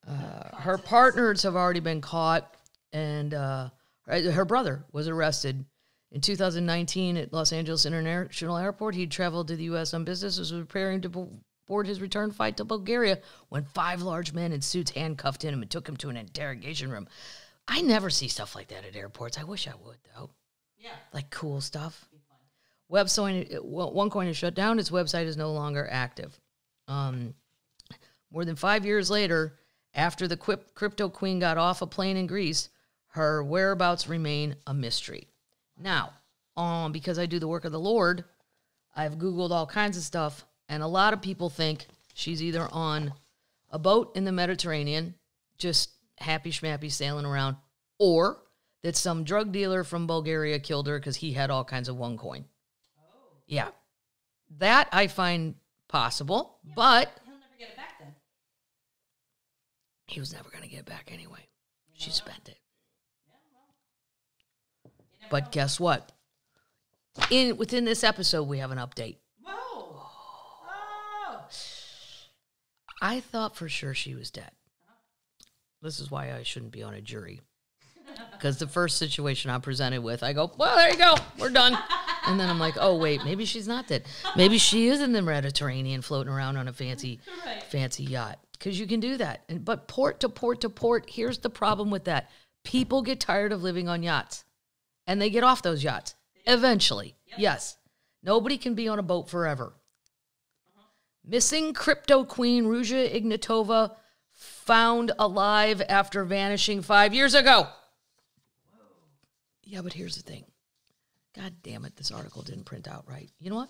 Her partners have already been caught, and her brother was arrested in 2019 at Los Angeles International Airport. He traveled to the U.S. on business, was preparing to board his return flight to Bulgaria when 5 large men in suits handcuffed him and took him to an interrogation room. I never see stuff like that at airports. I wish I would, though. Yeah. Like cool stuff. OneCoin is shut down. Its website is no longer active. More than 5 years later, after the crypto queen got off a plane in Greece, Her whereabouts remain a mystery. Now, because I do the work of the Lord, I've Googled all kinds of stuff, and a lot of people think she's either on a boat in the Mediterranean, just happy schmappy sailing around, or that some drug dealer from Bulgaria killed her because he had all kinds of OneCoin. Oh. Yeah. That I find possible, yeah, but... He'll never get it back then. He was never going to get it back anyway. She spent it. Yeah, well, but guess what? Within this episode, we have an update. Whoa. Oh. I thought for sure she was dead. This is why I shouldn't be on a jury. Because the first situation I'm presented with, I go, well, there you go. We're done. And then I'm like, oh, wait, maybe she's not dead. Maybe she is in the Mediterranean floating around on a fancy yacht. Because you can do that. But port to port to port, here's the problem with that. People get tired of living on yachts. And they get off those yachts. Eventually. Yep. Yes. Nobody can be on a boat forever. Missing crypto queen Ruja Ignatova found alive after vanishing 5 years ago. Whoa. Yeah, but here's the thing. God damn it, this article didn't print out right. You know what?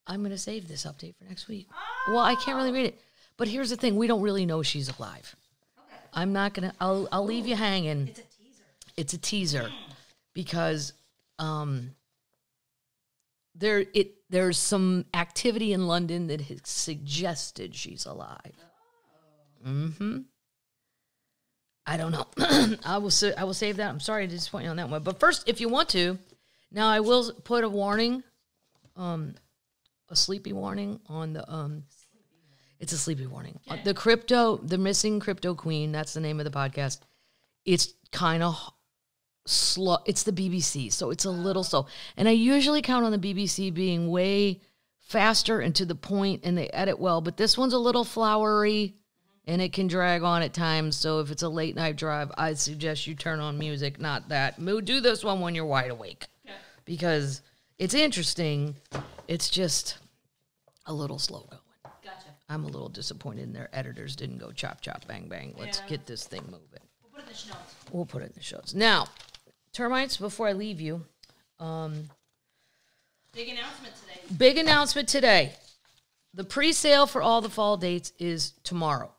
I'm going to save this update for next week. Oh. Well, I can't really read it. But here's the thing. We don't really know she's alive. Okay. I'm not going to... I'll leave you hanging. It's a teaser. It's a teaser. Because there's some activity in London that has suggested she's alive. Oh. Mm-hmm. I don't know. I will save that. I'm sorry to disappoint you on that one. But first, if you want to, now I will put a warning, a sleepy warning on the it's a sleepy warning. Okay. The missing crypto queen, that's the name of the podcast. It's kind of slow. It's the BBC, so it's a little slow. And I usually count on the BBC being way faster and to the point, and they edit well. But this one's a little flowery, and it can drag on at times. So if it's a late night drive, I'd suggest you turn on music, not that. Do this one when you're wide awake. Okay. Because it's interesting. It's just a little slow going. Gotcha. I'm a little disappointed in their editors didn't go chop, chop, bang, bang. Let's get this thing moving. We'll put it in the show notes. We'll put it in the show notes. Now, termites, before I leave you. Big announcement today. Big announcement today. The pre-sale for all the fall dates is tomorrow.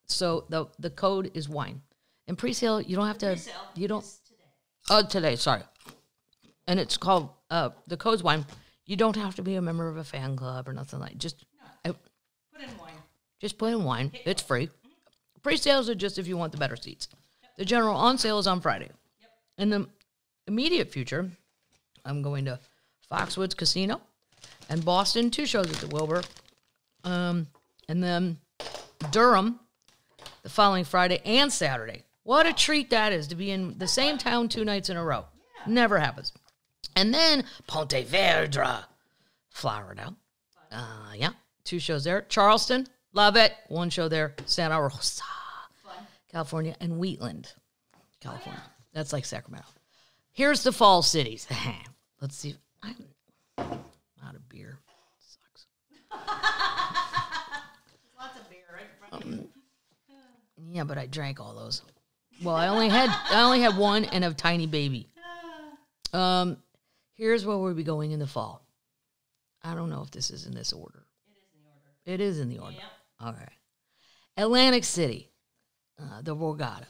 So the code is wine. And pre-sale, you don't have to... You don't... Today. Oh, today, sorry. And it's called... the code's wine. You don't have to be a member of a fan club or nothing like that. Just... Put in wine. Just put in wine. It's free. Pre-sales are just if you want the better seats. Yep. The general on sale is on Friday. Yep. In the immediate future, I'm going to Foxwoods Casino and Boston, 2 shows at the Wilbur. And then Durham the following Friday and Saturday. What a treat that is to be in the same town 2 nights in a row. Yeah. Never happens. And then Ponte Vedra, Florida. 2 shows there. Charleston, love it. 1 show there. Santa Rosa, California, and Wheatland, California. Oh, yeah. That's like Sacramento. Here's the fall cities. Let's see. I'm out of beer. Sucks. Lots of beer right in front of you. Yeah, but I drank all those. Well, I only had 1 and a tiny baby. Here's where we'll be going in the fall. I don't know if this is in this order. It is in the order. Yep. Okay. Atlantic City, the Borgata,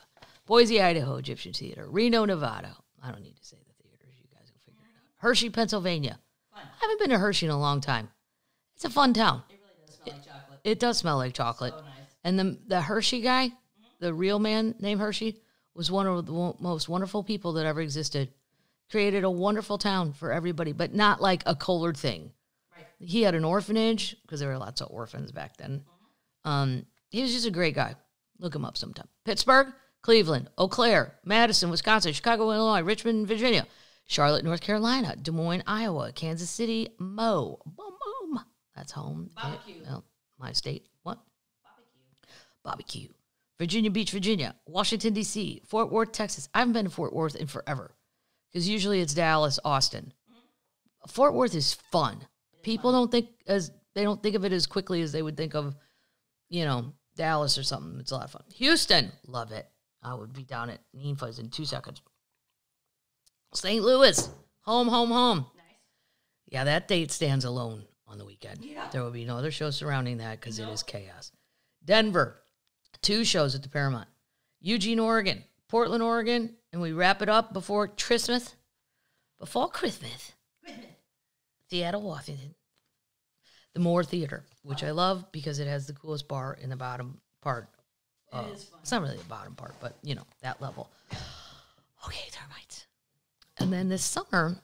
Boise, Idaho, Egyptian Theater, Reno, Nevada. I don't need to say the theaters. You guys will figure it out. Hershey, Pennsylvania. Fun. I haven't been to Hershey in a long time. It's a fun town. It really does smell like chocolate. It does smell like chocolate. So nice. And the Hershey guy, the real man named Hershey, was one of the most wonderful people that ever existed. Created a wonderful town for everybody, but not like a colored thing. Right. He had an orphanage, because there were lots of orphans back then. He was just a great guy. Look him up sometime. Pittsburgh, Cleveland, Eau Claire, Madison, Wisconsin, Chicago, Illinois, Richmond, Virginia, Charlotte, North Carolina, Des Moines, Iowa, Kansas City, Boom, boom. That's home. Barbecue. Well, my state. What? Barbecue. Virginia Beach, Virginia, Washington, D.C., Fort Worth, Texas. I haven't been to Fort Worth in forever, because usually it's Dallas, Austin. Fort Worth is fun. People don't think of it as quickly as they would think of, Dallas or something. It's a lot of fun. Houston, love it. I would be down at Ninfa's in 2 seconds. St. Louis, home. Nice. Yeah, that date stands alone on the weekend. Yeah. There will be no other shows surrounding that because it is chaos. Denver, 2 shows at the Paramount. Eugene, Oregon, Portland, Oregon, and we wrap it up before Christmas. Before Christmas. Seattle, Washington. The Moore Theater, which I love because it has the coolest bar in the bottom part. It is fun. It's not really the bottom part, but, you know, that level. Okay, termites. And then this summer,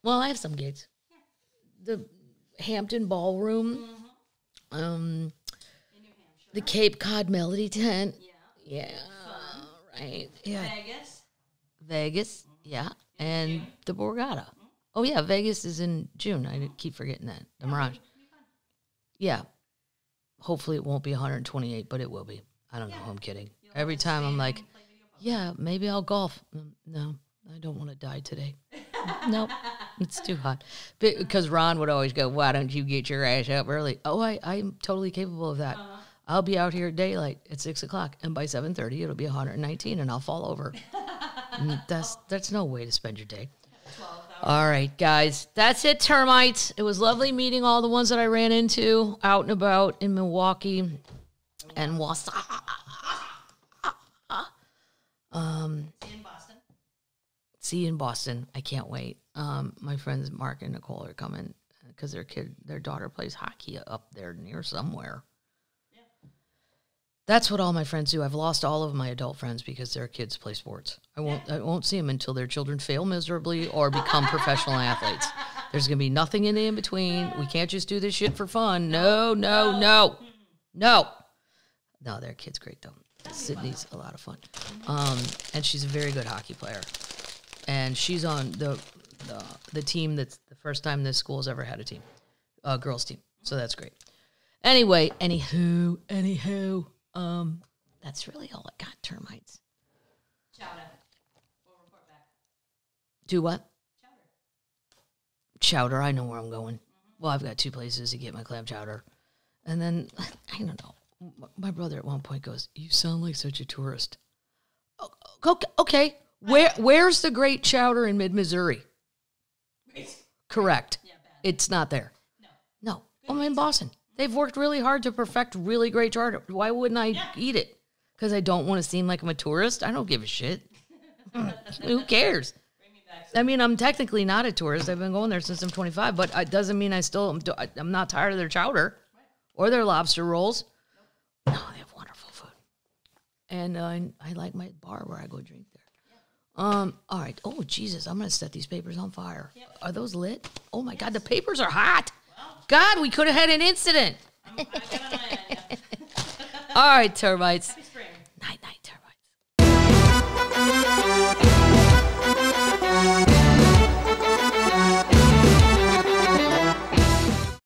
well, I have some gigs. The Hampton Ballroom, In New Hampshire. the Cape Cod Melody Tent. Yeah. Yeah, right. Yeah, Vegas. yeah, and the Borgata. Oh, yeah, Vegas is in June. I keep forgetting that. The Mirage. Yeah. Hopefully it won't be 128, but it will be. I don't know. I'm kidding. Every time I'm like, yeah, maybe I'll golf. No, I don't want to die today. Nope, it's too hot. Because Ron would always go, why don't you get your ass up early? Oh, I'm totally capable of that. I'll be out here at daylight at 6 o'clock, and by 7:30 it'll be 119, and I'll fall over. That's no way to spend your day. 12 hours. All right, guys, that's it, termites. It was lovely meeting all the ones that I ran into out and about in Milwaukee and Wausau. In Boston. See you in Boston. I can't wait. My friends Mark and Nicole are coming because their daughter plays hockey up there near somewhere. That's what all my friends do. I've lost all of my adult friends because their kids play sports. I won't see them until their children fail miserably or become professional athletes. There's going to be nothing in between. We can't just do this shit for fun. No. No, their kid's great, though. Sydney's a lot of fun. And she's a very good hockey player. And she's on the team that's the first time this school's ever had a team, girls team. So that's great. Anyway, anywho, that's really all I got, termites. Chowder. We'll report back. Do what? Chowder. Chowder, I know where I'm going. Well, I've got 2 places to get my clam chowder. And then, I don't know. My brother at one point goes, you sound like such a tourist. Okay. Where's the great chowder in mid-Missouri? Correct. Yeah, bad. It's not there. No. I'm in Boston. They've worked really hard to perfect really great chowder. Why wouldn't I eat it? Because I don't want to seem like I'm a tourist? I don't give a shit. Who cares? Bring me back. I mean, I'm technically not a tourist. I've been going there since I'm 25, but it doesn't mean I'm not tired of their chowder or their lobster rolls. No, they have wonderful food. And I like my bar where I go drink there. All right. Oh, Jesus, I'm going to set these papers on fire. Are those lit? Oh, my God, the papers are hot. God, we could have had an incident. I got an eye on you. All right, termites.